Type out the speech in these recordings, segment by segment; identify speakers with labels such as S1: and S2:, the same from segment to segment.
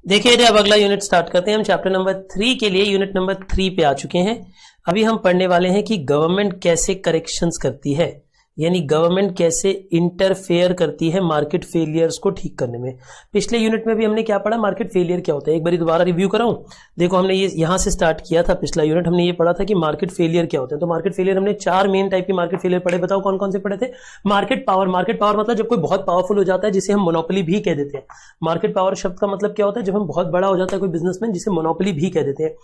S1: देखिए अब अगला यूनिट स्टार्ट करते हैं। हम चैप्टर नंबर 3 के लिए यूनिट नंबर 3 पे आ चुके हैं। अभी हम पढ़ने वाले हैं कि गवर्नमेंट कैसे करेक्शंस करती है, यानी गवर्नमेंट कैसे इंटरफेयर करती है मार्केट फेलियर्स को ठीक करने में। पिछले यूनिट में भी हमने क्या पढ़ा, मार्केट फेलियर क्या होता है। एक बार दोबारा रिव्यू कराऊं। देखो हमने ये यहां से स्टार्ट किया था। पिछला यूनिट हमने ये पढ़ा था कि मार्केट फेलियर क्या होता है। तो मार्केट फेलियर हमने 4 मेन टाइप के मार्केट फेलियर पढ़े। बताओ कौन कौन से पढ़े थे। मार्केट पावर, मार्केट पावर मतलब जब कोई बहुत पावरफुल हो जाता है, जिसे हम मोनोपोली भी कह देते हैं। मार्केट पावर शब्द का मतलब क्या होता है, जब हम बहुत बड़ा हो जाता है कोई बिजनेसमैन, जिसे मोनोपोली भी कह देते हैं।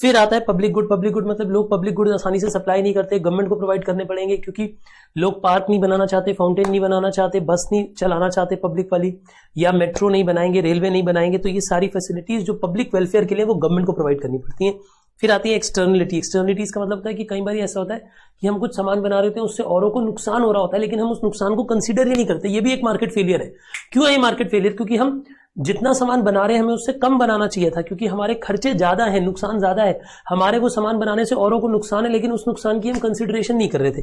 S1: फिर आता है पब्लिक गुड। पब्लिक गुड मतलब लोग पब्लिक गुड आसानी से सप्लाई नहीं करते, गवर्नमेंट को प्रोवाइड करने पड़ेंगे, क्योंकि लोग पार्क नहीं बनाना चाहते, फाउंटेन नहीं बनाना चाहते, बस नहीं चलाना चाहते पब्लिक वाली, या मेट्रो नहीं बनाएंगे, रेलवे नहीं बनाएंगे। तो ये सारी फैसिलिटीज जो पब्लिक वेलफेयर के लिए वो गवर्नमेंट को प्रोवाइड करनी पड़ती हैं। फिर आती है एक्सटर्नलिटी। एक्सटर्नलिटीज का मतलब होता है कि कई बार ऐसा होता है कि हम कुछ सामान बना रहे होते हैं, उससे औरों को नुकसान हो रहा होता है, लेकिन हम उस नुकसान को कंसीडर ही नहीं करते। ये भी एक मार्केट फेलियर है। क्यों है ये मार्केट फेलियर? क्योंकि हम जितना सामान बना रहे हैं हमें उससे कम बनाना चाहिए था, क्योंकि हमारे खर्चे ज्यादा है, नुकसान ज्यादा है। हमारे वो सामान बनाने से औरों को नुकसान है, लेकिन उस नुकसान की हम कंसिडरेशन नहीं कर रहे थे।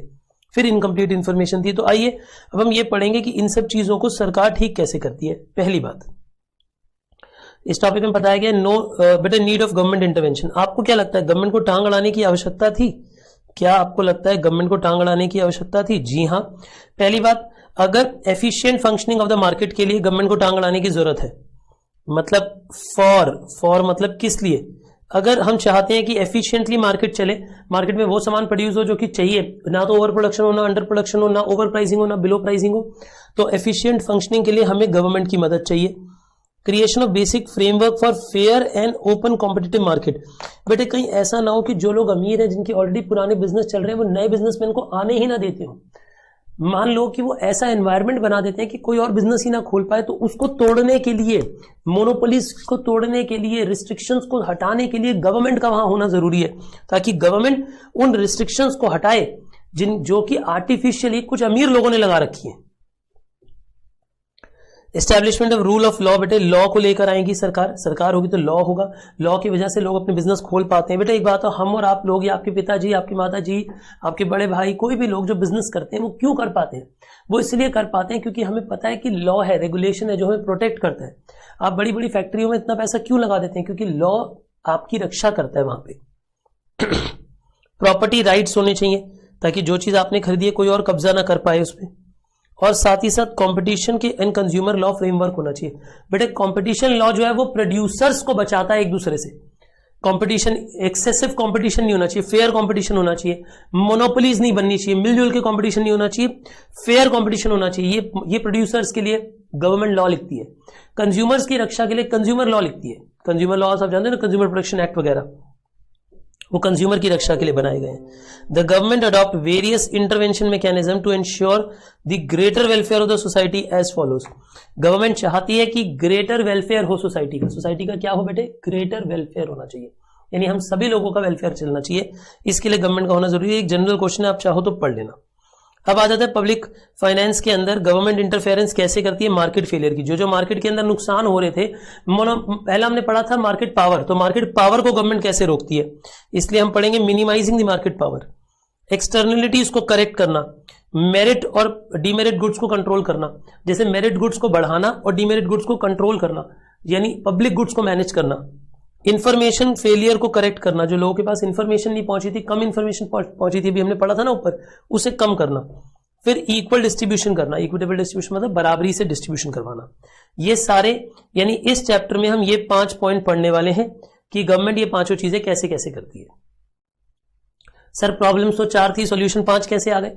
S1: फिर इनकम्प्लीट इन्फॉर्मेशन थी। तो आइए अब हम ये पढ़ेंगे कि इन सब चीजों को सरकार ठीक कैसे करती है। पहली बात, इस टॉपिक में बताया गया no better need of government intervention. आपको क्या लगता है, गवर्नमेंट को टांग अड़ाने की आवश्यकता थी? क्या आपको लगता है गवर्नमेंट को टांग अड़ाने की आवश्यकता थी? जी हाँ। पहली बात, अगर efficient functioning of the market के लिए गवर्नमेंट को टांग अड़ाने की जरूरत है, मतलब फॉर मतलब किस लिए? अगर हम चाहते हैं कि एफिशिएंटली मार्केट चले, मार्केट में वो सामान प्रोड्यूस हो जो कि चाहिए, ना तो ओवर प्रोडक्शन हो, ना अंडर प्रोडक्शन हो, ना ओवर प्राइसिंग हो, ना बिलो प्राइसिंग हो, तो एफिशिएंट फंक्शनिंग के लिए हमें गवर्नमेंट की मदद चाहिए। Creation of basic framework for fair and open competitive market. बेटे कहीं ऐसा ना हो कि जो लोग अमीर हैं, जिनके ऑलरेडी पुराने बिजनेस चल रहे हैं, वो नए बिजनेसमैन को आने ही ना देते हो। मान लो कि वो ऐसा एनवायरनमेंट बना देते हैं कि कोई और बिजनेस ही ना खोल पाए, तो उसको तोड़ने के लिए, मोनोपोलीज को तोड़ने के लिए, रिस्ट्रिक्शंस को हटाने के लिए गवर्नमेंट का वहां होना जरूरी है, ताकि गवर्नमेंट उन रिस्ट्रिक्शंस को हटाए जो कि आर्टिफिशियली कुछ अमीर लोगों ने लगा रखी है। Establishment of rule of law. बेटे लॉ को लेकर आएगी सरकार, सरकार होगी तो लॉ होगा, लॉ की वजह से लोग अपने बिजनेस खोल पाते हैं। बेटे एक बात, हम और आप लोग, या आपके पिताजी, आपकी माताजी, आपके बड़े भाई, कोई भी लोग जो बिजनेस करते हैं, वो क्यों कर पाते हैं? वो इसलिए कर पाते हैं क्योंकि हमें पता है कि लॉ है, रेगुलेशन है, जो हमें प्रोटेक्ट करता है। आप बड़ी बड़ी फैक्ट्रियों में इतना पैसा क्यों लगा देते हैं? क्योंकि लॉ आपकी रक्षा करता है वहां पे। प्रॉपर्टी राइट्स होने चाहिए, ताकि जो चीज आपने खरीदी है कोई और कब्जा ना कर पाए उस पर। और साथ ही साथ कंपटीशन के एंड कंज्यूमर लॉ फ्रेमवर्क होना चाहिए। बेटे कंपटीशन लॉ जो है वो प्रोड्यूसर्स को बचाता है एक दूसरे से। कंपटीशन, एक्सेसिव कंपटीशन नहीं होना चाहिए, फेयर कंपटीशन होना चाहिए, मोनोपोलीज नहीं बननी चाहिए, मिलजुल के कंपटीशन नहीं होना चाहिए, फेयर कंपटीशन होना चाहिए। ये प्रोड्यूसर्स के लिए गवर्नमेंट लॉ लिखती है। कंज्यूमर्स की रक्षा के लिए कंज्यूमर लॉ लिखती है। कंज्यूमर लॉ आप जानते हैं ना, कंज्यूमर प्रोटेक्शन एक्ट वगैरह, वो कंज्यूमर की रक्षा के लिए बनाए गए हैं। The government adopt various intervention mechanism to ensure the greater welfare of the society as follows. Government चाहती है कि ग्रेटर वेलफेयर हो सोसाइटी का। सोसाइटी का क्या हो बेटे? ग्रेटर वेलफेयर होना चाहिए, यानी हम सभी लोगों का वेलफेयर चलना चाहिए। इसके लिए गवर्नमेंट का होना जरूरी है। एक जनरल क्वेश्चन है, आप चाहो तो पढ़ लेना। अब आ जाता है पब्लिक फाइनेंस के अंदर गवर्नमेंट इंटरफेरेंस कैसे करती है मार्केट फेलियर की। जो मार्केट के अंदर नुकसान हो रहे थे, पहला हमने पढ़ा था मार्केट पावर, तो मार्केट पावर को गवर्नमेंट कैसे रोकती है, इसलिए हम पढ़ेंगे minimizing the market power. Externalities को करेक्ट करना, मेरिट और डीमेरिट गुड्स को कंट्रोल करना, जैसे मेरिट गुड्स को बढ़ाना और डीमेरिट गुड्स को कंट्रोल करना, यानी पब्लिक गुड्स को मैनेज करना। इंफॉर्मेशन फेलियर को करेक्ट करना, जो लोगों के पास इंफॉर्मेशन नहीं पहुंची थी, कम इंफॉर्मेशन पहुंची थी, भी हमने पढ़ा था ना ऊपर, उसे कम करना। फिर इक्वल डिस्ट्रीब्यूशन करना, इक्विटेबल डिस्ट्रीब्यूशन मतलब बराबरी से डिस्ट्रीब्यूशन करवाना। ये सारे, यानी इस चैप्टर में हम ये 5 पॉइंट पढ़ने वाले हैं कि गवर्नमेंट ये पांचों चीजें कैसे कैसे करती है। सर प्रॉब्लम्स तो 4 थी, सॉल्यूशन 5 कैसे आ गए?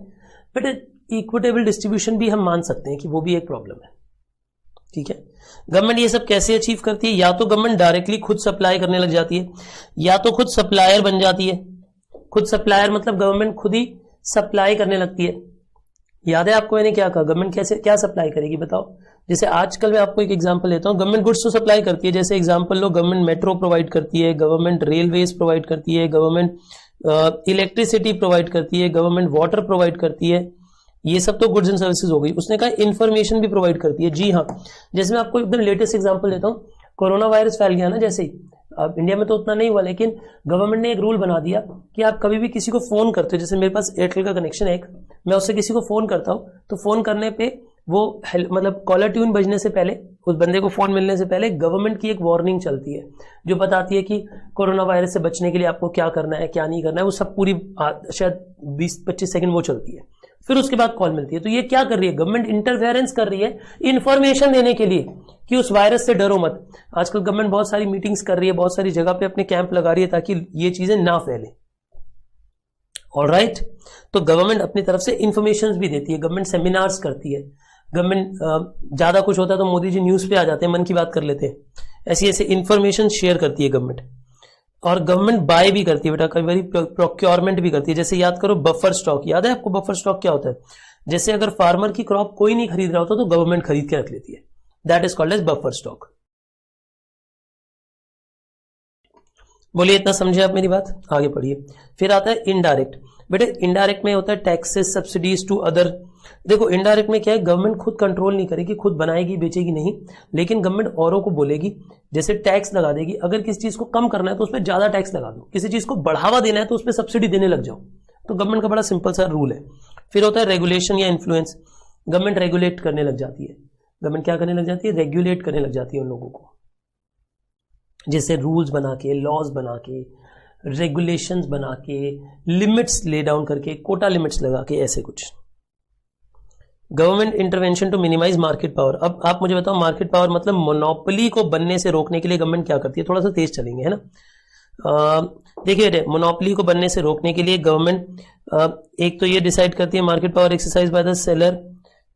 S1: बट इक्विटेबल डिस्ट्रीब्यूशन भी हम मान सकते हैं कि वो भी एक प्रॉब्लम है। ठीक है, गवर्नमेंट ये सब कैसे अचीव करती है? या तो गवर्नमेंट डायरेक्टली खुद सप्लाई करने लग जाती है, या तो खुद सप्लायर बन जाती है। खुद सप्लायर मतलब गवर्नमेंट खुद ही सप्लाई करने लगती है। याद है आपको मैंने क्या कहा, गवर्नमेंट कैसे क्या सप्लाई करेगी बताओ? जैसे आजकल मैं आपको एक एग्जांपल लेता हूं, गवर्नमेंट गुड्स तो सप्लाई करती है, जैसे एग्जांपल लो, गवर्नमेंट मेट्रो प्रोवाइड करती है, गवर्नमेंट रेलवेज प्रोवाइड करती है, गवर्नमेंट इलेक्ट्रिसिटी प्रोवाइड करती है, गवर्नमेंट वाटर प्रोवाइड करती है। ये सब तो गुड्स एंड सर्विसेज हो गई। उसने कहा इन्फॉर्मेशन भी प्रोवाइड करती है। जी हाँ, जैसे मैं आपको एकदम लेटेस्ट एग्जांपल देता हूँ, कोरोना वायरस फैल गया ना, जैसे ही, अब इंडिया में तो उतना नहीं हुआ, लेकिन गवर्नमेंट ने एक रूल बना दिया कि आप कभी भी किसी को फोन करते हो, जैसे मेरे पास एयरटेल का कनेक्शन है एक, मैं उससे किसी को फोन करता हूँ, तो फोन करने पे वो मतलब कॉलर ट्यून बजने से पहले, उस बंदे को फोन मिलने से पहले गवर्नमेंट की एक वार्निंग चलती है जो बताती है कि कोरोना वायरस से बचने के लिए आपको क्या करना है क्या नहीं करना है, वो सब पूरी शायद 20-25 सेकंड वो चलती है, फिर उसके बाद कॉल मिलती है। तो ये क्या कर रही है, गवर्नमेंट इंटरफेरेंस कर रही है इंफॉर्मेशन देने के लिए कि उस वायरस से डरो मत। आजकल गवर्नमेंट बहुत सारी मीटिंग्स कर रही है, बहुत सारी जगह पे अपने कैंप लगा रही है ताकि ये चीजें ना फैले। ऑलराइट, तो गवर्नमेंट अपनी तरफ से इंफॉर्मेशन भी देती है, गवर्नमेंट सेमिनार्स करती है, गवर्नमेंट ज्यादा कुछ होता है तो मोदी जी न्यूज पे आ जाते हैं, मन की बात कर लेते हैं, ऐसी ऐसी इंफॉर्मेशन शेयर करती है गवर्नमेंट। और गवर्नमेंट बाय भी करती है बेटा, कई बार प्रोक्योरमेंट भी करती है। जैसे याद करो बफर स्टॉक, याद है आपको बफर स्टॉक क्या होता है? जैसे अगर फार्मर की क्रॉप कोई नहीं खरीद रहा होता तो गवर्नमेंट खरीद के रख लेती है, that is called as buffer stock. बोलिए इतना समझे आप मेरी बात, आगे पढ़िए। फिर आता है इनडायरेक्ट। बेटे इनडायरेक्ट में होता है टैक्सेस, सब्सिडीज टू अदर। देखो इनडायरेक्ट में क्या है, गवर्नमेंट खुद कंट्रोल नहीं करेगी, खुद बनाएगी बेचेगी नहीं, लेकिन गवर्नमेंट औरों को बोलेगी, जैसे टैक्स लगा देगी। अगर किसी चीज को कम करना है तो उस पर ज्यादा टैक्स लगा दो, किसी चीज को बढ़ावा देना है तो उस पर सब्सिडी देने लग जाओ। तो गवर्नमेंट का बड़ा सिंपल सा रूल है। फिर होता है रेगुलेशन या इन्फ्लुएंस। गवर्नमेंट रेगुलेट करने लग जाती है, गवर्नमेंट क्या करने लग जाती है, रेगुलेट करने लग जाती है उन लोगों को, जैसे रूल्स बना के, लॉज बना के, रेगुलेशंस बना के, लिमिट्स ले डाउन करके, कोटा लिमिट्स लगा के, ऐसे कुछ। Government intervention to minimize market power. अब आप मुझे बताओ मार्केट पावर मतलब मोनोपोली को बनने से रोकने के लिए गवर्नमेंट क्या करती है? थोड़ा सा तेज चलेंगे, है ना। देखिए मोनोपोली को बनने से रोकने के लिए गवर्नमेंट एक तो ये डिसाइड करती है market power exercise by the seller,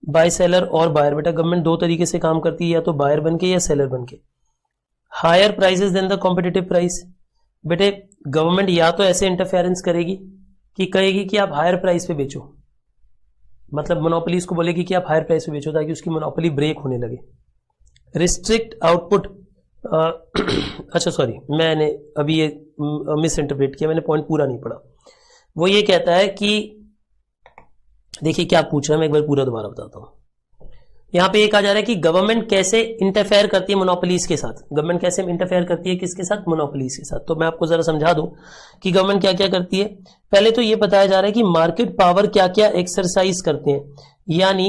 S1: by seller और बायर। बेटा गवर्नमेंट दो तरीके से काम करती है, या तो बायर बन के या सेलर बन के। Higher prices than the competitive price. बेटे गवर्नमेंट या तो ऐसे इंटरफेरेंस करेगी कि कहेगी कि आप हायर प्राइस पे बेचो, मतलब मोनोपोलीज को बोलेगी कि आप हायर प्राइस पे बेचो ताकि उसकी मोनोपोली ब्रेक होने लगे। रिस्ट्रिक्ट आउटपुट, अच्छा सॉरी मैंने अभी ये मिस इंटरप्रेट किया, मैंने पॉइंट पूरा नहीं पढ़ा। वो ये कहता है कि देखिए क्या पूछ रहा है, मैं एक बार पूरा दोबारा बताता हूं। यहां पे एक आ जा रहा है कि गवर्नमेंट कैसे इंटरफेयर करती है मोनोपोलीज के साथ। गवर्नमेंट कैसे इंटरफेयर करती है किसके साथ? मोनोपोलीज के साथ। तो मैं आपको जरा समझा दूं कि गवर्नमेंट क्या क्या करती है। पहले तो ये बताया जा रहा है कि मार्केट पावर क्या क्या एक्सरसाइज करते हैं, यानी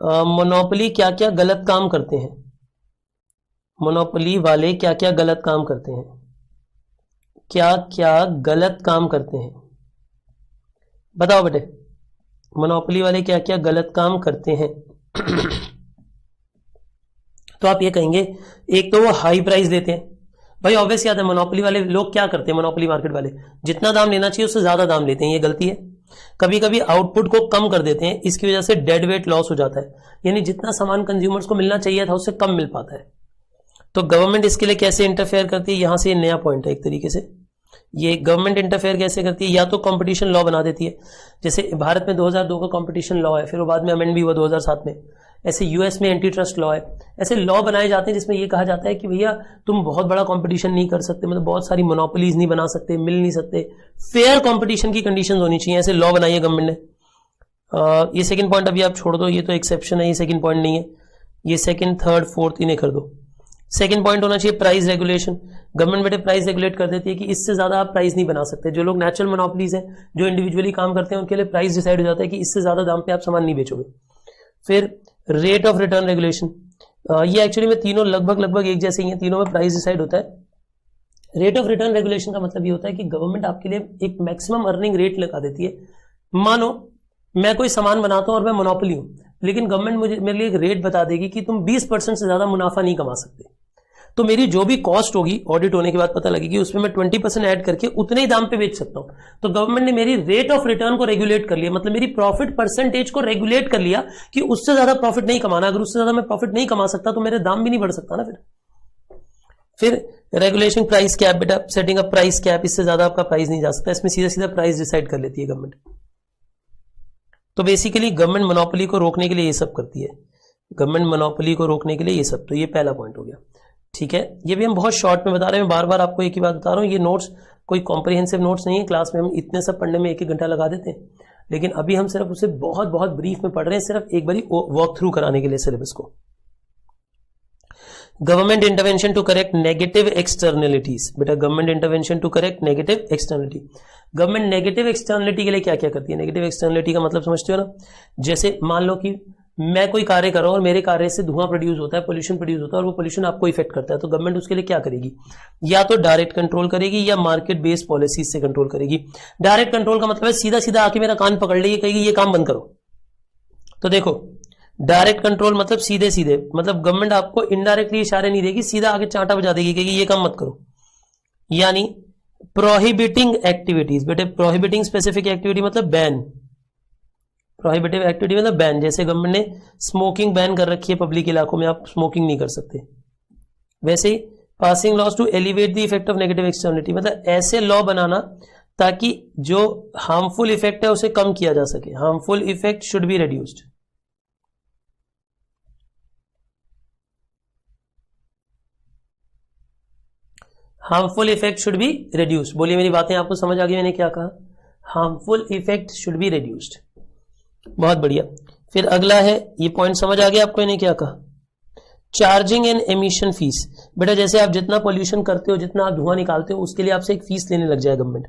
S1: मोनोपोली क्या क्या गलत काम करते हैं, मोनोपोली वाले क्या क्या गलत काम करते हैं, क्या क्या गलत काम करते हैं, बताओ बेटे मोनोपोली वाले क्या क्या गलत काम करते हैं। तो आप ये कहेंगे एक तो वो हाई प्राइस देते हैं। भाई ऑब्वियस याद है, मोनोपोली वाले लोग क्या करते हैं, मोनोपोली मार्केट वाले जितना दाम लेना चाहिए उससे ज्यादा दाम लेते हैं, ये गलती है। कभी कभी आउटपुट को कम कर देते हैं, इसकी वजह से डेड वेट लॉस हो जाता है, यानी जितना सामान कंज्यूमर्स को मिलना चाहिए था उससे कम मिल पाता है। तो गवर्नमेंट इसके लिए कैसे इंटरफेयर करती है, यहां से ये नया पॉइंट है एक तरीके से। ये गवर्नमेंट इंटरफेयर कैसे करती है, या तो कंपटीशन लॉ बना देती है, जैसे भारत में 2002 का कंपटीशन लॉ है, फिर वो बाद में अमेंड भी हुआ 2007 में। ऐसे यूएस में एंटी ट्रस्ट लॉ है। ऐसे लॉ बनाए जाते हैं जिसमें ये कहा जाता है कि भैया तुम बहुत बड़ा कंपटीशन नहीं कर सकते, मतलब बहुत सारी मोनोपोलीज नहीं बना सकते, मिल नहीं सकते, फेयर कंपटीशन की कंडीशंस होनी चाहिए, ऐसे लॉ बनाई है गवर्नमेंट ने। ये सेकंड पॉइंट अभी आप छोड़ दो, ये तो एक्सेप्शन है, ये सेकंड पॉइंट नहीं है, ये सेकंड थर्ड फोर्थ इन्हें कर दो। सेकंड पॉइंट होना चाहिए प्राइस रेगुलेशन। गवर्नमेंट बेटे प्राइस रेगुलेट कर देती है कि इससे ज्यादा आप प्राइस नहीं बना सकते। जो लोग नेचुरल मोनोपोलीज हैं, जो इंडिविजुअली काम करते हैं, उनके लिए प्राइस डिसाइड हो जाता है कि इससे ज्यादा दाम पे आप सामान नहीं बेचोगे। फिर रेट ऑफ रिटर्न रेगुलेशन, ये एक्चुअली में तीनों लगभग एक जैसे ही हैं, तीनों में प्राइस डिसाइड होता है। रेट ऑफ रिटर्न रेगुलेशन का मतलब ये होता है कि गवर्नमेंट आपके लिए एक मैक्सिमम अर्निंग रेट लगा देती है। मानो मैं कोई सामान बनाता हूं और मैं मोनोपोली हूं, लेकिन गवर्नमेंट मुझे मेरे लिए एक रेट बता देगी कि तुम 20% से ज्यादा मुनाफा नहीं कमा सकते, तो मेरी जो भी कॉस्ट होगी ऑडिट होने के बाद पता लगेगी, उसमें मैं 20% ऐड करके उतने ही दाम पे बेच सकता हूं। तो गवर्नमेंट ने मेरी रेट ऑफ रिटर्न को रेगुलेट कर लिया, मतलब मेरी प्रॉफिट परसेंटेज को रेगुलेट कर लिया कि उससे ज्यादा प्रॉफिट नहीं कमाना। अगर उससे ज्यादा मैं प्रॉफिट नहीं कमा सकता तो मेरे दाम भी नहीं बढ़ सकता ना। फिर रेगुलेशन प्राइस कैप, बेटा सेटिंग अप प्राइस कैप, इससे ज्यादा आपका प्राइस नहीं जा सकता, इसमें सीधा सीधा प्राइस डिसाइड कर लेती है गवर्नमेंट। तो बेसिकली गवर्नमेंट मोनोपोली को रोकने के लिए ये सब करती है, गवर्नमेंट मोनोपोली को रोकने के लिए ये सब। तो ये पहला पॉइंट हो गया, ठीक है। ये भी हम बहुत शॉर्ट में बता रहे हैं, बार बार आपको एक ही बात बता रहा हूं, ये नोट्स कोई कॉम्प्रिहेंसिव नोट्स नहीं है, क्लास में हम इतने सब पढ़ने में 1-1 घंटा लगा देते हैं, लेकिन अभी हम सिर्फ उसे बहुत बहुत ब्रीफ में पढ़ रहे हैं, सिर्फ एक बारी वॉक थ्रू कराने के लिए सिलेबस को। Government intervention to correct negative externalities. बेटा government intervention to correct negative externality. Government negative externality के लिए क्या क्या करती है? नेगेटिव एक्सटर्नलिटी का मतलब समझते हो ना, जैसे मान लो कि मैं कोई कार्य कर रहा हूं और मेरे कार्य से धुआं प्रोड्यूस होता है, पोल्यूशन प्रोड्यूस होता है और वो पोल्यूशन आपको इफेक्ट करता है, तो गवर्नमेंट उसके लिए क्या करेगी? या तो डायरेक्ट कंट्रोल करेगी या मार्केट बेस्ड पॉलिसीज से कंट्रोल करेगी। डायरेक्ट कंट्रोल का मतलब है सीधा सीधा आके मेरा कान पकड़ लेगी, कहेगी ये काम बंद करो। तो देखो डायरेक्ट कंट्रोल मतलब सीधे सीधे, मतलब गवर्नमेंट आपको इनडायरेक्टली इशारे नहीं देगी, सीधा आके चांटा बजा देगी, कहेगी ये काम मत करो। यानी प्रोहिबिटिंग एक्टिविटीज, बेटे प्रोहिबिटिंग स्पेसिफिक एक्टिविटी मतलब बैन, प्रोहिबिटिव एक्टिविटी मतलब बैन। जैसे गवर्नमेंट ने स्मोकिंग बैन कर रखी है पब्लिक इलाकों में, आप स्मोकिंग नहीं कर सकते। वैसे ही passing laws to elevate the effect of negative externality, मतलब ऐसे लॉ बनाना ताकि जो हार्मफुल इफेक्ट है उसे कम किया जा सके। Harmful effect should be reduced. Harmful effect should be reduced. बोलिए मेरी बातें आपको समझ आ गई मैंने क्या कहा? Harmful effect should be reduced. बहुत बढ़िया। फिर अगला है, ये पॉइंट समझ आ गया आपको मैंने क्या कहा? Charging and emission fees. बेटा जैसे आप जितना पॉल्यूशन करते हो, जितना आप धुआं निकालते हो, उसके लिए आपसे एक फीस लेने लग जाए गवर्नमेंट।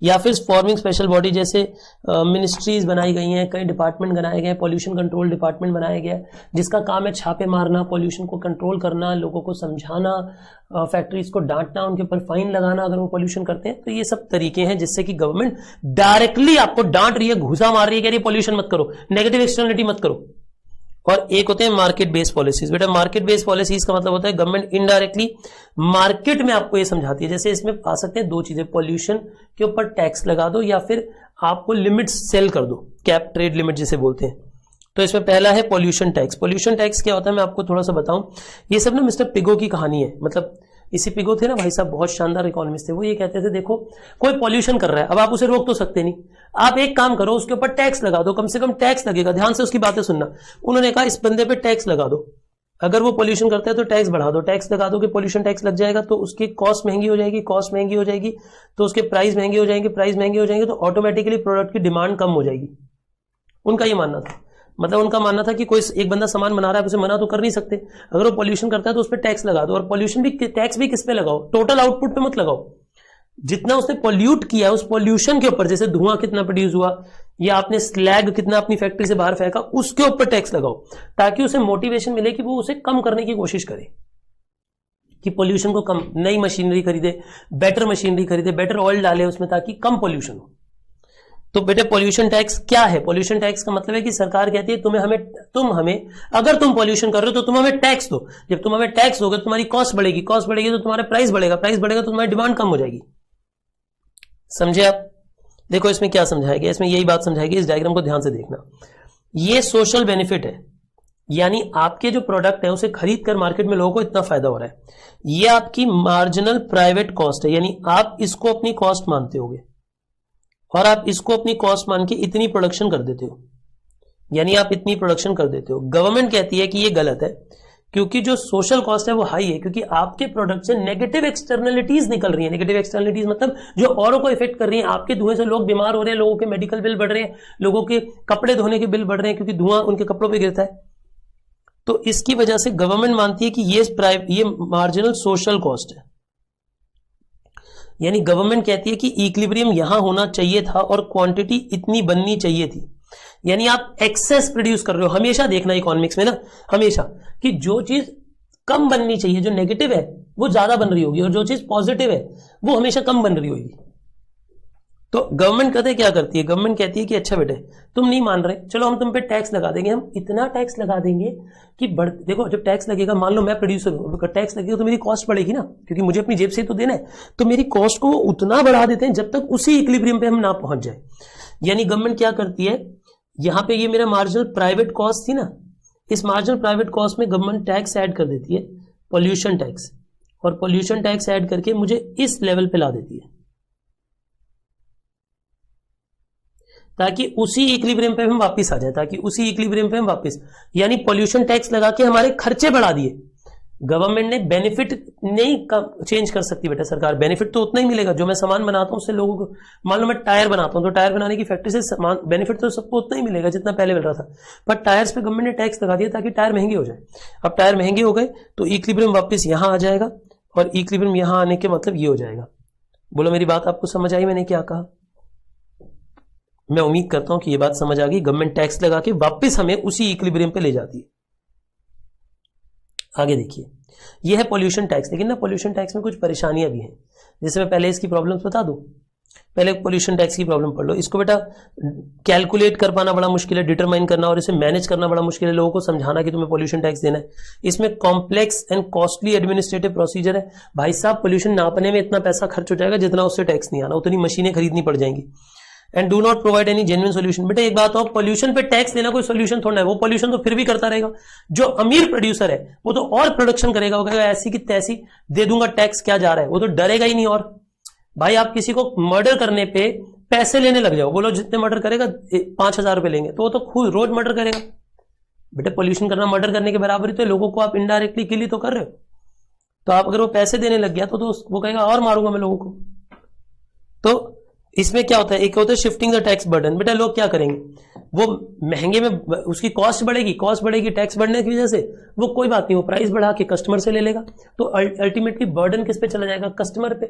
S1: या फिर फॉर्मिंग स्पेशल बॉडी, जैसे मिनिस्ट्रीज बनाई गई हैं, कई डिपार्टमेंट बनाए गए, पॉल्यूशन कंट्रोल डिपार्टमेंट बनाया गया है, जिसका काम है छापे मारना, पॉल्यूशन को कंट्रोल करना, लोगों को समझाना, फैक्ट्रीज को डांटना, उनके ऊपर फाइन लगाना अगर वो पॉल्यूशन करते हैं। तो ये सब तरीके हैं जिससे कि गवर्नमेंट डायरेक्टली आपको डांट रही है, घूसा मार रही है, कह रही है पॉल्यूशन मत करो, नेगेटिव एक्सटर्नलिटी मत करो। और एक होते हैं मार्केट बेस्ड पॉलिसीज। बेटा मार्केट बेस्ड पॉलिसीज का मतलब होता है गवर्नमेंट इनडायरेक्टली मार्केट में आपको ये समझाती है। जैसे इसमें आ सकते हैं दो चीजें, पॉल्यूशन के ऊपर टैक्स लगा दो या फिर आपको लिमिट्स सेल कर दो, कैप ट्रेड लिमिट जिसे बोलते हैं। तो इसमें पहला है पॉल्यूशन टैक्स। पॉल्यूशन टैक्स क्या होता है मैं आपको थोड़ा सा बताऊं। ये सब ना मिस्टर पिगो की कहानी है। मतलब इसी पिगो थे ना भाई साहब, बहुत शानदार इकोनॉमिस्ट थे। वो ये कहते थे देखो कोई पॉल्यूशन कर रहा है, अब आप उसे रोक तो सकते नहीं, आप एक काम करो उसके ऊपर टैक्स लगा दो, कम से कम टैक्स लगेगा। ध्यान से उसकी बातें सुनना। उन्होंने कहा इस बंदे पे टैक्स लगा दो, अगर वो पॉल्यूशन करता है तो टैक्स बढ़ा दो, टैक्स लगा दो कि पॉल्यूशन टैक्स लग जाएगा तो उसकी कॉस्ट महंगी हो जाएगी, कॉस्ट महंगी हो जाएगी तो उसके प्राइस महंगे हो जाएंगे, प्राइस महंगे हो जाएंगे तो ऑटोमेटिकली प्रोडक्ट की डिमांड कम हो जाएगी। उनका ये मानना था। मतलब उनका मानना था कि कोई एक बंदा सामान बना रहा है, उसे मना तो कर नहीं सकते, अगर वो पॉल्यूशन करता है तो उस पर टैक्स लगा दो। और पॉल्यूशन भी टैक्स भी किस पे लगाओ? टोटल आउटपुट पे मत लगाओ, जितना उसने पॉल्यूट किया है उस पॉल्यूशन के ऊपर, जैसे धुआं कितना प्रोड्यूस हुआ या आपने स्लैग कितना अपनी फैक्ट्री से बाहर फेंका, उसके ऊपर टैक्स लगाओ, ताकि उसे मोटिवेशन मिले कि वो उसे कम करने की कोशिश करे, कि पॉल्यूशन को कम, नई मशीनरी खरीदे, बेटर मशीनरी खरीदे, बेटर ऑयल डाले उसमें ताकि कम पॉल्यूशन हो। तो बेटे पॉल्यूशन टैक्स क्या है? पॉल्यूशन टैक्स का मतलब है कि सरकार कहती है तुम हमें अगर तुम पॉल्यूशन कर रहे हो तो तुम हमें टैक्स दो। जब तुम हमें टैक्स दोगे तो तुम्हारी कॉस्ट बढ़ेगी, कॉस्ट बढ़ेगी तो तुम्हारा प्राइस बढ़ेगा, प्राइस बढ़ेगा तो तुम्हारी डिमांड कम हो जाएगी। समझे आप? देखो इसमें क्या समझाया गया, इसमें यही बात समझाई गई, इस डायग्राम को ध्यान से देखना। ये सोशल बेनिफिट है, यानी आपके जो प्रोडक्ट है उसे खरीद कर मार्केट में लोगों को इतना फायदा हो रहा है। ये आपकी मार्जिनल प्राइवेट कॉस्ट है, यानी आप इसको अपनी कॉस्ट मानते होगे और आप इसको अपनी कॉस्ट मान के इतनी प्रोडक्शन कर देते हो, यानी आप इतनी प्रोडक्शन कर देते हो। गवर्नमेंट कहती है कि ये गलत है, क्योंकि जो सोशल कॉस्ट है वो हाई है, क्योंकि आपके प्रोडक्ट से नेगेटिव एक्सटर्नलिटीज निकल रही है। नेगेटिव एक्सटर्नलिटीज मतलब जो औरों को इफेक्ट कर रही है। आपके धुएं से लोग बीमार हो रहे हैं, लोगों के मेडिकल बिल बढ़ रहे हैं, लोगों के कपड़े धोने के बिल बढ़ रहे हैं क्योंकि धुआं उनके कपड़ों पर गिरता है। तो इसकी वजह से गवर्नमेंट मानती है कि ये मार्जिनल सोशल कॉस्ट है, यानी गवर्नमेंट कहती है कि इक्विलिब्रियम यहां होना चाहिए था और क्वांटिटी इतनी बननी चाहिए थी। यानी आप एक्सेस प्रोड्यूस कर रहे हो। हमेशा देखना इकोनॉमिक्स में ना, हमेशा कि जो चीज कम बननी चाहिए, जो नेगेटिव है वो ज्यादा बन रही होगी और जो चीज पॉजिटिव है वो हमेशा कम बन रही होगी। तो गवर्नमेंट कहते क्या करती है? गवर्नमेंट कहती है कि अच्छा बेटे तुम नहीं मान रहे, चलो हम तुम पे टैक्स लगा देंगे, हम इतना टैक्स लगा देंगे कि देखो जब टैक्स लगेगा, मान लो मैं प्रोड्यूसर हूं, टैक्स लगेगा तो मेरी कॉस्ट बढ़ेगी ना, क्योंकि मुझे अपनी जेब से तो देना है। तो मेरी कॉस्ट को वो उतना बढ़ा देते हैं जब तक उसी इक्विलिब्रियम पे हम ना पहुंच जाए। यानी गवर्नमेंट क्या करती है, यहां पे ये मेरा मार्जिनल प्राइवेट कॉस्ट थी ना, इस मार्जिनल प्राइवेट कॉस्ट में गवर्नमेंट टैक्स ऐड कर देती है, पॉल्यूशन टैक्स, और पॉल्यूशन टैक्स ऐड करके मुझे इस लेवल पे ला देती है, ताकि उसी इक्विलिब्रियम पे हम वापस आ जाए, ताकि उसी इक्विलिब्रियम पे हम वापस, यानी पॉल्यूशन टैक्स लगा के हमारे खर्चे बढ़ा दिए। गवर्नमेंट ने बेनिफिट नहीं चेंज कर सकती बेटा सरकार, बेनिफिट तो उतना ही मिलेगा। जो मैं सामान बनाता हूं उससे लोगों को, मान लो मैं टायर बनाता हूं तो टायर बनाने की फैक्ट्री से सामान बेनिफिट तो सबको उतना ही मिलेगा जितना पहले मिल रहा था, पर टायर्स पे गवर्नमेंट ने टैक्स लगा दिया ताकि टायर महंगे हो जाए। अब टायर महंगे हो गए तो इक्विलिब्रियम वापस यहां आ जाएगा, और इक्विलिब्रियम यहां आने के मतलब ये हो जाएगा। बोलो मेरी बात आपको समझ आई मैंने क्या कहा? मैं उम्मीद करता हूं कि ये बात समझ आ गई। गवर्नमेंट टैक्स लगा के वापस हमें उसी इक्विलिब्रियम पे ले जाती है। आगे देखिए, ये है पॉल्यूशन टैक्स। लेकिन ना पॉल्यूशन टैक्स में कुछ परेशानियां भी हैं। जैसे मैं पहले इसकी प्रॉब्लम्स बता दूं, पहले पॉल्यूशन टैक्स की प्रॉब्लम पढ़ लो। इसको बेटा कैलकुलेट कर पाना बड़ा मुश्किल है, डिटरमाइन करना और इसे मैनेज करना बड़ा मुश्किल है, लोगों को समझाना कि तुम्हें पॉल्यूशन टैक्स देना है। इसमें complex and costly administrative procedure है। भाई साहब, पॉल्यूशन नापने में इतना पैसा खर्च हो जाएगा जितना उससे टैक्स नहीं आना, उतनी मशीनें खरीदनी पड़ जाएंगी। And do not provide any genuine solution. बेटा एक बात हो, पॉल्यूशन पे टैक्स देना कोई सोल्यूशन थोड़ा है, वो पॉल्यूशन तो फिर भी करता रहेगा। जो अमीर प्रोड्यूसर है वो तो और प्रोडक्शन करेगा, वो कहेगा ऐसी की तैसी दे दूंगा टैक्स, क्या जा रहा है, वो तो डरेगा ही नहीं। और भाई आप किसी को मर्डर करने पे पैसे लेने लग जाओ, बोलो जितने मर्डर करेगा 5,000 रुपए लेंगे, तो वो तो खुद रोज मर्डर करेगा। बेटा पॉल्यूशन करना मर्डर करने के बराबर ही तो, लोगों को आप इनडायरेक्टली किल ही तो कर रहे हो। तो आप अगर वो पैसे देने लग गया तो वो कहेगा और मारूंगा मैं लोगों को। तो इसमें क्या होता है, एक होता है शिफ्टिंग द टैक्स बर्डन। बेटा लोग क्या करेंगे, वो महंगे में उसकी कॉस्ट बढ़ेगी टैक्स बढ़ने की वजह से, वो कोई बात नहीं, वो प्राइस बढ़ा के कस्टमर से ले लेगा। तो अल्टीमेटली बर्डन किस पे चला जाएगा, कस्टमर पे।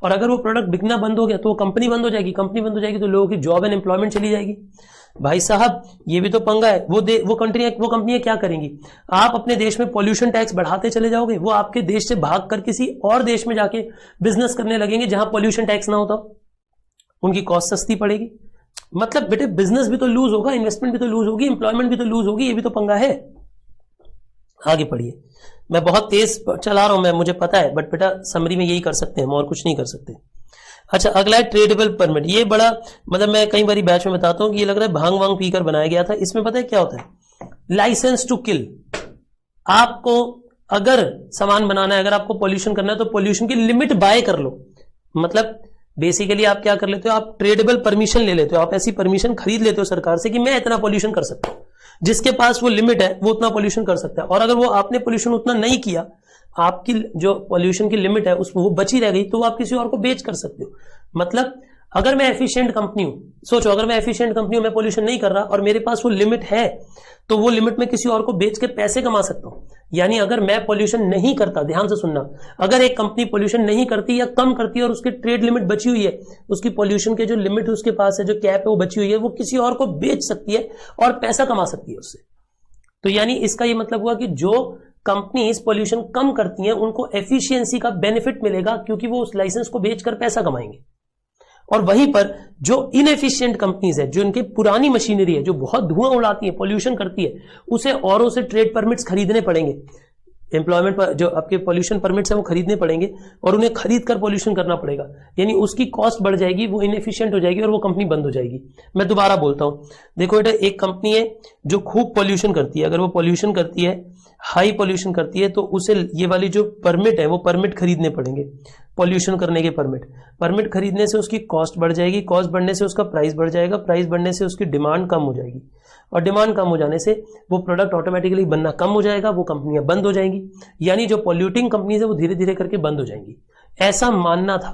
S1: और अगर वो प्रोडक्ट बिकना बंद हो गया तो वो कंपनी बंद हो जाएगी, तो लोगों की जॉब एंड एम्प्लॉयमेंट चली जाएगी। भाई साहब ये भी तो पंगा है। वो कंपनियां क्या करेंगी, आप अपने देश में पॉल्यूशन टैक्स बढ़ाते चले जाओगे, वो आपके देश से भाग कर किसी और देश में जाके बिजनेस करने लगेंगे जहां पॉल्यूशन टैक्स ना होता, उनकी कॉस्ट सस्ती पड़ेगी। मतलब बेटे बिजनेस भी तो लूज होगा, इन्वेस्टमेंट भी तो लूज होगी, एम्प्लॉयमेंट भी तो लूज होगी, ये भी तो पंगा है। आगे पढ़िए, मैं बहुत तेज चला रहा हूं मैं, मुझे पता है, बट बेटा समरी में यही कर सकते हैं, हम और कुछ नहीं कर सकते। अच्छा अगला है ट्रेडेबल परमिट। ये बड़ा मतलब मैं कई बार बैच में बताता हूं कि ये लग रहा है भांग वांग पीकर बनाया गया था। इसमें पता है क्या होता है, लाइसेंस टू किल। आपको अगर सामान बनाना है, अगर आपको पॉल्यूशन करना है तो पॉल्यूशन की लिमिट बाय कर लो। मतलब बेसिकली आप क्या कर लेते हो, आप ट्रेडेबल परमिशन ले लेते हो, आप ऐसी परमिशन खरीद लेते हो सरकार से कि मैं इतना पॉल्यूशन कर सकता हूं। जिसके पास वो लिमिट है वो उतना पॉल्यूशन कर सकता है, और अगर वो आपने पॉल्यूशन उतना नहीं किया, आपकी जो पॉल्यूशन की लिमिट है उसमें वो बची रह गई, तो वो आप किसी और को बेच कर सकते हो। मतलब अगर मैं एफिशिएंट कंपनी हूं, सोचो अगर मैं एफिशिएंट कंपनी हूं, मैं पॉल्यूशन नहीं कर रहा और मेरे पास वो लिमिट है, तो वो लिमिट में किसी और को बेच के पैसे कमा सकता हूं। यानी अगर मैं पॉल्यूशन नहीं करता, ध्यान से सुनना, अगर एक कंपनी पॉल्यूशन नहीं करती या कम करती है और उसकी ट्रेड लिमिट बची हुई है, उसकी पॉल्यूशन के जो लिमिट उसके पास है, जो कैप है वो बची हुई है, वो किसी और को बेच सकती है और पैसा कमा सकती है उससे। तो यानी इसका ये मतलब हुआ कि जो कंपनीज पॉल्यूशन कम करती हैं उनको एफिशिएंसी का बेनिफिट मिलेगा, क्योंकि वो उस लाइसेंस को बेचकर पैसा कमाएंगे। और वहीं पर जो इनएफिशिएंट कंपनीज है, जो इनकी पुरानी मशीनरी है, जो बहुत धुआं उड़ाती है, पॉल्यूशन करती है, उसे औरों से ट्रेड परमिट्स खरीदने पड़ेंगे। एम्प्लॉयमेंट पर जो आपके पॉल्यूशन परमिट्स है वो खरीदने पड़ेंगे और उन्हें खरीद कर पॉल्यूशन करना पड़ेगा। यानी उसकी कॉस्ट बढ़ जाएगी, वो इनएफिशिएंट हो जाएगी और वो कंपनी बंद हो जाएगी। मैं दोबारा बोलता हूं, देखो बेटा एक कंपनी है जो खूब पॉल्यूशन करती है, अगर वो पॉल्यूशन करती है, हाई पॉल्यूशन करती है, तो उसे ये वाली जो परमिट है वो परमिट खरीदने पड़ेंगे, पॉल्यूशन करने के परमिट खरीदने से उसकी कॉस्ट बढ़ जाएगी, कॉस्ट बढ़ने से उसका प्राइस बढ़ जाएगा, प्राइस बढ़ने से उसकी डिमांड कम हो जाएगी, और डिमांड कम हो जाने से वो प्रोडक्ट ऑटोमेटिकली बनना कम हो जाएगा, वो कंपनियां बंद हो जाएंगी। यानी जो पॉल्यूटिंग कंपनीज है वो धीरे धीरे करके बंद हो जाएंगी, ऐसा मानना था।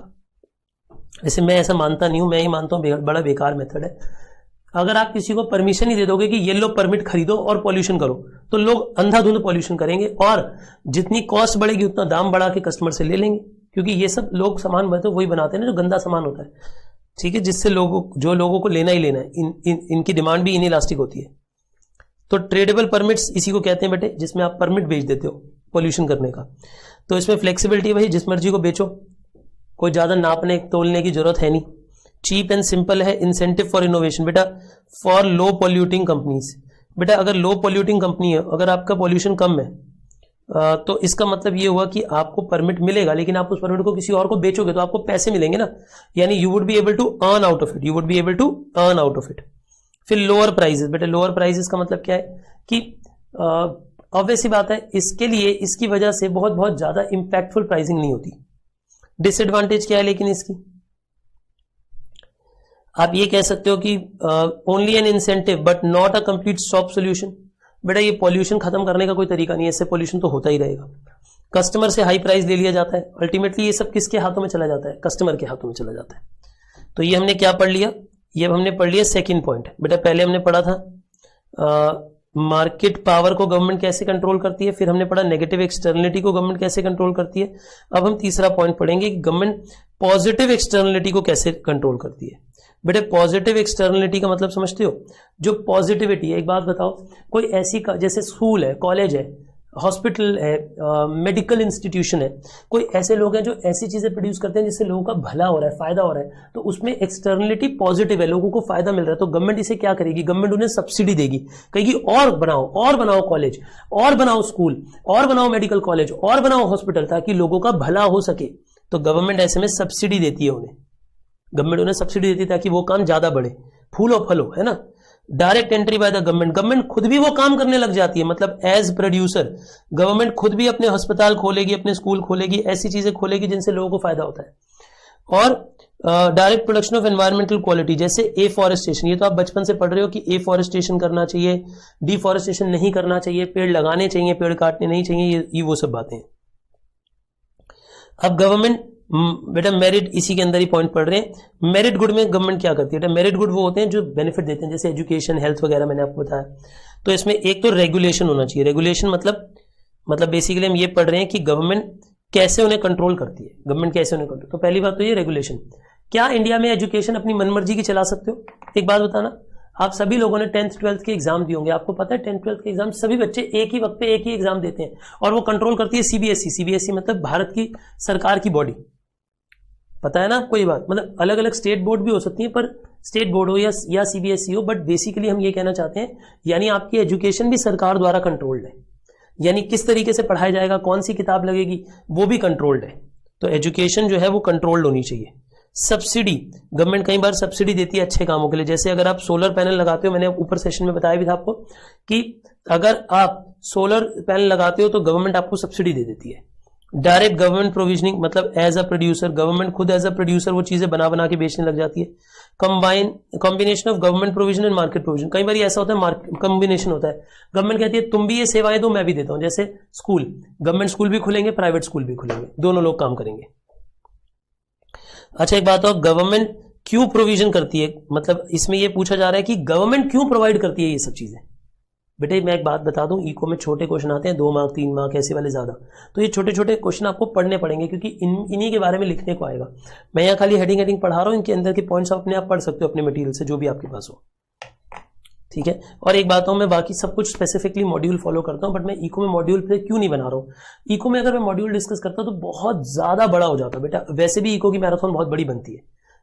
S1: वैसे मैं ऐसा मानता नहीं हूं, मैं ही मानता हूं बड़ा बेकार मेथड है। अगर आप किसी को परमिशन ही दे दोगे कि ये लो परमिट खरीदो और पॉल्यूशन करो, तो लोग अंधाधुंध पॉल्यूशन करेंगे और जितनी कॉस्ट बढ़ेगी उतना दाम बढ़ा के कस्टमर से ले लेंगे, क्योंकि ये सब लोग सामान तो वही बनाते हैं ना जो गंदा सामान होता है, ठीक है, जिससे लोगों को लेना ही लेना है। इनकी डिमांड भी इनइलास्टिक होती है। तो ट्रेडेबल परमिट्स इसी को कहते हैं बेटे, जिसमें आप परमिट बेच देते हो पॉल्यूशन करने का। तो इसमें फ्लेक्सिबिलिटी है भाई, जिस मर्जी को बेचो, कोई ज्यादा नापने तोलने की जरूरत है नहीं। चीप एंड सिंपल है। इंसेंटिव फॉर इनोवेशन बेटा, फॉर लो पॉल्यूटिंग कंपनीज। बेटा अगर लो पॉल्यूटिंग कंपनी है, अगर आपका पॉल्यूशन कम है, तो इसका मतलब ये हुआ कि आपको परमिट मिलेगा, लेकिन आप उस परमिट को किसी और को बेचोगे तो आपको पैसे मिलेंगे ना, यानी you would be able to earn out of it. फिर लोअर प्राइसेस। बेटा लोअर प्राइसेस का मतलब क्या है कि ऑब्वियस सी बात है, इसके लिए इसकी वजह से बहुत बहुत ज्यादा इंपैक्टफुल प्राइसिंग नहीं होती। डिसएडवांटेज क्या है लेकिन इसकी, आप ये कह सकते हो कि only an incentive but not a complete stop solution. बेटा ये पॉल्यूशन खत्म करने का कोई तरीका नहीं है, इससे पॉल्यूशन तो होता ही रहेगा। कस्टमर से हाई प्राइस ले लिया जाता है, अल्टीमेटली ये सब किसके हाथों में चला जाता है, कस्टमर के हाथों में चला जाता है। तो ये हमने क्या पढ़ लिया, ये हमने पढ़ लिया सेकंड पॉइंट। बेटा पहले हमने पढ़ा था मार्केट पावर को गवर्नमेंट कैसे कंट्रोल करती है, फिर हमने पढ़ा नेगेटिव एक्सटर्नलिटी को गवर्नमेंट कैसे कंट्रोल करती है। अब हम तीसरा पॉइंट पढ़ेंगे कि गवर्नमेंट पॉजिटिव एक्सटर्नलिटी को कैसे कंट्रोल करती है? बेटे पॉजिटिव एक्सटर्नलिटी का मतलब समझते हो? जो पॉजिटिविटी है, एक बात बताओ, कोई ऐसी जैसे स्कूल है, कॉलेज है, हॉस्पिटल है, मेडिकल इंस्टीट्यूशन है, कोई ऐसे लोग हैं जो ऐसी चीजें प्रोड्यूस करते हैं जिससे लोगों का भला हो रहा है, फायदा हो रहा है, तो उसमें एक्सटर्नलिटी पॉजिटिव है, लोगों को फायदा मिल रहा है, तो गवर्नमेंट इसे क्या करेगी? गवर्नमेंट उन्हें सब्सिडी देगी, कहेगी और बनाओ कॉलेज, और बनाओ स्कूल, और बनाओ मेडिकल कॉलेज, और बनाओ हॉस्पिटल, ताकि लोगों का भला हो सके। तो गवर्नमेंट ऐसे में सब्सिडी देती है उन्हें, गवर्नमेंट उन्हें सब्सिडी देती है ताकि वो काम ज्यादा बढ़े, फूलो फलो, है ना। Direct entry by the government, government खुद भी वो काम करने लग जाती है, मतलब एज प्रोड्यूसर गवर्नमेंट खुद भी अपने अस्पताल खोलेगी, अपने स्कूल खोलेगी, ऐसी चीजें खोलेगी जिनसे लोगों को फायदा होता है। और direct production of environmental quality, जैसे एफॉरेस्टेशन, ये तो आप बचपन से पढ़ रहे हो कि एफॉरेस्टेशन करना चाहिए, डिफॉरेस्टेशन नहीं करना चाहिए, पेड़ लगाने चाहिए, पेड़ काटने नहीं चाहिए, ये वो सब बातें। अब गवर्नमेंट, बेटा मेरिट इसी के अंदर ही पॉइंट पढ़ रहे हैं। मेरिट गुड में गवर्नमेंट क्या करती है? बेटा मेरिट गुड वो होते हैं जो बेनिफिट देते हैं, जैसे एजुकेशन, हेल्थ वगैरह, मैंने आपको बताया। तो इसमें एक तो रेगुलेशन होना चाहिए। रेगुलेशन मतलब बेसिकली हम ये पढ़ रहे हैं कि गवर्नमेंट कैसे उन्हें कंट्रोल करती है, गवर्नमेंट कैसे उन्हें कंट्रोल। तो पहली बात तो ये रेगुलेशन। क्या इंडिया में एजुकेशन अपनी मनमर्जी की चला सकते हो? एक बात बताना, आप सभी लोगों ने 10th 12th के एग्जाम दिए होंगे, आपको पता है 10th 12th के एग्जाम सभी बच्चे एक ही वक्त पे एक ही एग्जाम देते हैं, और वो कंट्रोल करती है सीबीएसई। सीबीएसई मतलब भारत की सरकार की बॉडी, पता है ना आपको ये बात। मतलब अलग अलग स्टेट बोर्ड भी हो सकती है, पर स्टेट बोर्ड हो या सीबीएसई हो, बट बेसिकली हम ये कहना चाहते हैं, यानी आपकी एजुकेशन भी सरकार द्वारा कंट्रोल्ड है, यानी किस तरीके से पढ़ाया जाएगा, कौन सी किताब लगेगी, वो भी कंट्रोल्ड है। तो एजुकेशन जो है वो कंट्रोल्ड होनी चाहिए। सब्सिडी, गवर्नमेंट कई बार सब्सिडी देती है अच्छे कामों के लिए, जैसे अगर आप सोलर पैनल लगाते हो, मैंने ऊपर सेशन में बताया भी था आपको कि अगर आप सोलर पैनल लगाते हो तो गवर्नमेंट आपको सब्सिडी दे देती है। डायरेक्ट गवर्नमेंट प्रोविजनिंग, मतलब एज अ प्रोड्यूसर, गवर्नमेंट खुद एज अ प्रोड्यूसर वो चीजें बना के बेचने लग जाती है। Combination of government provision and market provision, कई बार ऐसा होता है कॉम्बिनेशन होता है, गवर्नमेंट कहती है तुम भी ये सेवाएं दो, मैं भी देता हूं। जैसे स्कूल, गवर्नमेंट स्कूल भी खुलेंगे, प्राइवेट स्कूल भी खुलेंगे, दोनों लोग काम करेंगे। अच्छा एक बात और, गवर्नमेंट क्यों प्रोविजन करती है, मतलब इसमें यह पूछा जा रहा है कि गवर्नमेंट क्यों प्रोवाइड करती है ये सब चीजें। बेटे मैं एक बात बता दूं, इको में छोटे क्वेश्चन आते हैं, 2 मार्क 3 मार्क ऐसे वाले ज्यादा, तो ये छोटे छोटे क्वेश्चन आपको पढ़ने पड़ेंगे, क्योंकि इन्हीं के बारे में लिखने को आएगा। मैं यहाँ खाली हेडिंग पढ़ा रहा हूँ, इनके अंदर के पॉइंट्स अपने आप पढ़ सकते हो अपने मटेरियल से, जो भी आपके पास हो, ठीक है। और एक बात मैं बाकी सब कुछ स्पेसिफिकली मॉड्यूल फॉलो करता हूँ, बट मैं इको में मॉड्यूल पे क्यों नहीं बना रहा हूँ। इको में अगर मैं मॉड्यूल डिस्कस करता हूँ तो बहुत ज्यादा बड़ा हो जाता है बेटा। वैसे भी इको की मैराथन बहुत बड़ी बनती है,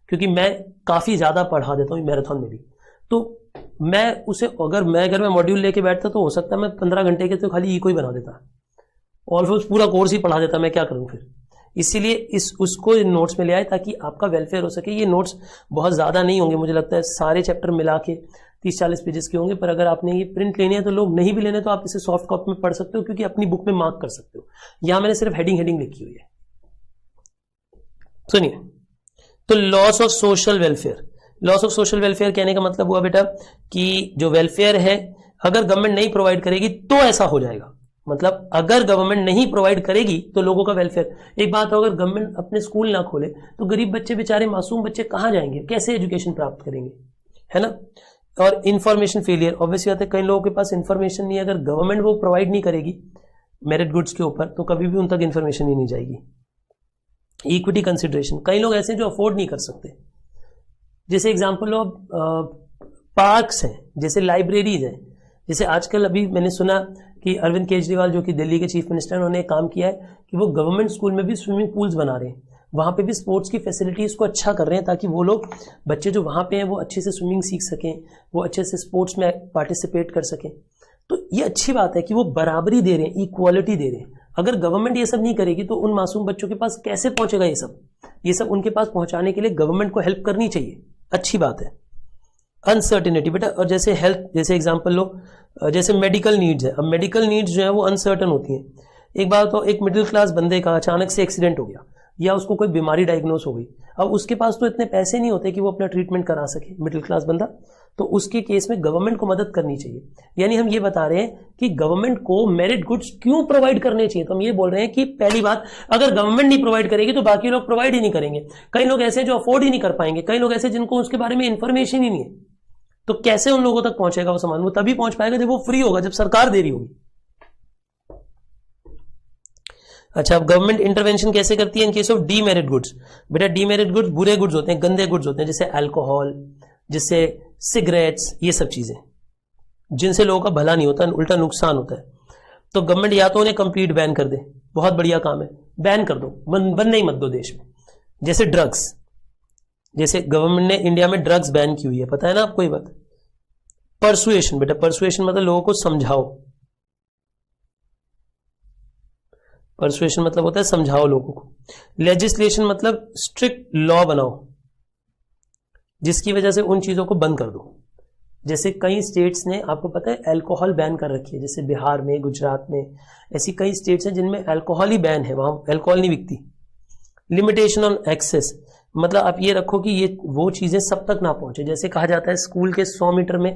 S1: क्योंकि मैं काफी ज्यादा पढ़ा देता हूँ मैराथन में भी। तो मैं उसे अगर मैं मॉड्यूल लेके बैठता तो हो सकता है मैं 15 घंटे के तो खाली इको ही बना देता, ऑलमोस्ट पूरा कोर्स ही पढ़ा देता। मैं क्या करूं फिर, इसीलिए उसको नोट्स में ले आए ताकि आपका वेलफेयर हो सके। ये नोट्स बहुत ज्यादा नहीं होंगे, मुझे लगता है सारे चैप्टर मिला के 30-40 पेजेस के होंगे, पर अगर आपने ये प्रिंट लेने हैं तो लोग नहीं भी लेने तो आप इसे सॉफ्ट कॉपी में पढ़ सकते हो, क्योंकि अपनी बुक में मार्क कर सकते हो। यहां मैंने सिर्फ हेडिंग लिखी हुई है। सुनिए, तो loss of social welfare. Loss of social welfare कहने का मतलब हुआ बेटा कि जो वेलफेयर है अगर गवर्नमेंट नहीं प्रोवाइड करेगी तो ऐसा हो जाएगा। मतलब अगर गवर्नमेंट नहीं प्रोवाइड करेगी तो लोगों का वेलफेयर। एक बात हो, अगर गवर्नमेंट अपने स्कूल ना खोले तो गरीब बच्चे, बेचारे मासूम बच्चे कहां जाएंगे, कैसे एजुकेशन प्राप्त करेंगे, है ना। और इंफॉर्मेशन फेलियर, ऑब्वियसली बात है, कई लोगों के पास इंफॉर्मेशन नहीं है, अगर गवर्नमेंट वो प्रोवाइड नहीं करेगी मेरिट गुड्स के ऊपर तो कभी भी उन तक इंफॉर्मेशन ही नहीं जाएगी। इक्विटी कंसिडरेशन, कई लोग ऐसे जो अफोर्ड नहीं कर सकते, जैसे एग्जाम्पल लो पार्क्स हैं, जैसे लाइब्रेरीज हैं, जैसे आजकल अभी मैंने सुना कि अरविंद केजरीवाल जो कि दिल्ली के चीफ मिनिस्टर, उन्होंने एक काम किया है कि वो गवर्नमेंट स्कूल में भी स्विमिंग पूल्स बना रहे हैं, वहां पे भी स्पोर्ट्स की फैसिलिटीज को अच्छा कर रहे हैं, ताकि वो लोग बच्चे जो वहां पे हैं वो अच्छे से स्विमिंग सीख सकें, वो अच्छे से स्पोर्ट्स में पार्टिसिपेट कर सकें। तो ये अच्छी बात है कि वो बराबरी दे रहे हैं, इक्वालिटी दे रहे हैं। अगर गवर्नमेंट ये सब नहीं करेगी तो उन मासूम बच्चों के पास कैसे पहुंचेगा ये सब उनके पास पहुंचाने के लिए गवर्नमेंट को हेल्प करनी चाहिए, अच्छी बात है। अनसर्टेनिटी बेटा, और जैसे हेल्थ, जैसे एग्जांपल लो, जैसे मेडिकल नीड्स है। अब मेडिकल नीड्स जो है वो अनसर्टन होती हैं। एक बात तो, एक मिडिल क्लास बंदे का अचानक से एक्सीडेंट हो गया या उसको कोई बीमारी डायग्नोस हो गई, अब उसके पास तो इतने पैसे नहीं होते कि वो अपना ट्रीटमेंट करा सके, मिडिल क्लास बंदा, तो उसके केस में गवर्नमेंट को मदद करनी चाहिए। यानी हम ये बता रहे हैं कि गवर्नमेंट को मेरिट गुड्स क्यों प्रोवाइड करने चाहिए। तो हम ये बोल रहे हैं कि पहली बात, अगर गवर्नमेंट नहीं प्रोवाइड करेगी तो बाकी लोग प्रोवाइड ही नहीं करेंगे। कई लोग ऐसे जो अफोर्ड ही नहीं कर पाएंगे, कई लोग ऐसे जिनको उसके बारे में इंफॉर्मेशन ही नहीं है, तो कैसे उन लोगों तक पहुंचेगा वो सामान। वो तभी पहुंच पाएगा जब वो फ्री होगा, जब सरकार दे रही होगी। अच्छा, अब गवर्नमेंट इंटरवेंशन कैसे करती है in case of demerit goods? बेटा डीमेरिट गुड्स बुरे गुड्स होते हैं, गंदे गुड्स होते हैं, जैसे अल्कोहल, जैसे सिगरेट्स, ये सब चीजें जिनसे लोगों का भला नहीं होता, उल्टा नुकसान होता है। तो गवर्नमेंट या तो उन्हें कंप्लीट बैन कर दे, बहुत बढ़िया काम है, बैन कर दो, बनने ही मत दो देश में। जैसे ड्रग्स, जैसे गवर्नमेंट ने इंडिया में ड्रग्स बैन की हुई है, पता है ना आपको ये बात? परसुएशन, बेटा परसुएशन मतलब लोगों को समझाओ, परसुएशन मतलब होता है समझाओ लोगों को। लेजिस्लेशन मतलब स्ट्रिक्ट लॉ बनाओ जिसकी वजह से उन चीजों को बंद कर दो। जैसे कई स्टेट्स ने, आपको पता है, अल्कोहल बैन कर रखी है, जैसे बिहार में, गुजरात में, ऐसी कई स्टेट्स हैं जिनमें अल्कोहल ही बैन है, वहां अल्कोहल नहीं बिकती। लिमिटेशन ऑन एक्सेस मतलब आप ये रखो कि ये वो चीजें सब तक ना पहुंचे। जैसे कहा जाता है स्कूल के 100 मीटर में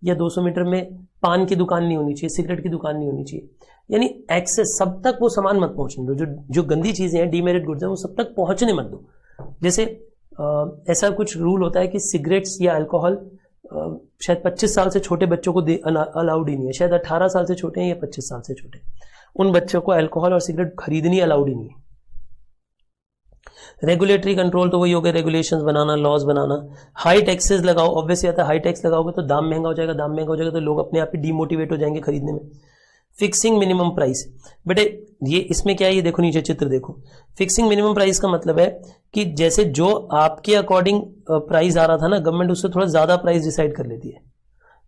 S1: या 200 मीटर में पान की दुकान नहीं होनी चाहिए, सिगरेट की दुकान नहीं होनी चाहिए, यानी एक्सेस सब तक वो सामान मत पहुंचने दो। जो गंदी चीजें हैं, डीमेरिट गुड्स हैं, वो सब तक पहुंचने मत दो। जैसे ऐसा कुछ रूल होता है कि सिगरेट्स या अल्कोहल शायद 25 साल से छोटे बच्चों को अलाउड ही नहीं है, शायद 18 साल से छोटे हैं या 25 साल से छोटे, उन बच्चों को अल्कोहल और सिगरेट खरीदनी अलाउड ही नहीं है। रेगुलेटरी कंट्रोल तो वही हो गया, रेगुलेशंस बनाना, लॉज बनाना। हाई टैक्सेस लगाओ, ऑब्वियसली आता है, हाई टैक्स लगाओगे तो दाम महंगा हो जाएगा, दाम महंगा हो जाएगा तो लोग अपने आप ही डिमोटिवेट हो जाएंगे खरीदने में। फिक्सिंग मिनिमम प्राइस, बेटे ये इसमें क्या है, ये देखो नीचे चित्र देखो। फिक्सिंग मिनिमम प्राइस का मतलब है कि जैसे जो आपके अकॉर्डिंग प्राइस आ रहा था ना, गवर्नमेंट उससे थोड़ा ज्यादा प्राइस डिसाइड कर लेती है।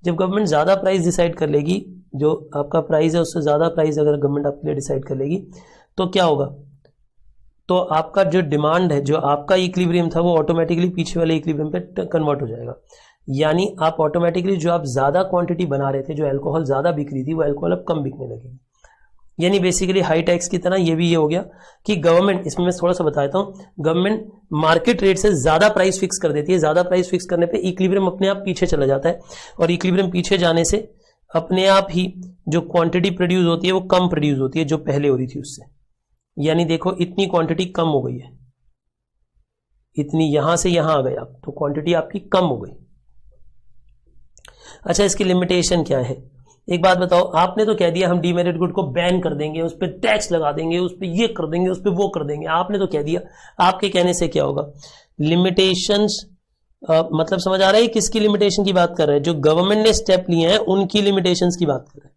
S1: जब गवर्नमेंट ज्यादा प्राइस डिसाइड कर लेगी, जो आपका प्राइस है उससे ज्यादा प्राइस अगर गवर्नमेंट आपके लिए डिसाइड कर लेगी तो क्या होगा, तो आपका जो डिमांड है, जो आपका इक्विलिब्रियम था, वो ऑटोमेटिकली पीछे वाले इक्विलिब्रियम पे कन्वर्ट हो जाएगा। यानी आप ऑटोमेटिकली जो आप ज्यादा क्वांटिटी बना रहे थे, जो अल्कोहल ज्यादा बिक रही थी, वो अल्कोहल अब कम बिकने लगेगी। यानी बेसिकली हाई टैक्स की तरह ये भी ये हो गया कि गवर्नमेंट, इसमें मैं थोड़ा सा बता देता हूं, गवर्नमेंट मार्केट रेट से ज्यादा प्राइस फिक्स कर देती है। ज्यादा प्राइस फिक्स करने पे इक्विलिब्रियम अपने आप पीछे चला जाता है, और इक्विलिब्रियम पीछे जाने से अपने आप ही जो क्वांटिटी प्रोड्यूस होती है वो कम प्रोड्यूस होती है जो पहले हो रही थी उससे। यानी देखो इतनी क्वांटिटी कम हो गई है, इतनी यहां से यहां आ गए आप, तो क्वांटिटी आपकी कम हो गई। अच्छा, इसकी लिमिटेशन क्या है? एक बात बताओ, आपने तो कह दिया हम डीमेरिट गुड को बैन कर देंगे, उस पर टैक्स लगा देंगे, उस पर ये कर देंगे, उस पर वो कर देंगे, आपने तो कह दिया। आपके कहने से क्या होगा? लिमिटेशंस मतलब समझ आ रहा है किसकी लिमिटेशन की बात कर रहे हैं? जो गवर्नमेंट ने स्टेप लिए हैं उनकी लिमिटेशंस की बात कर रहे हैं।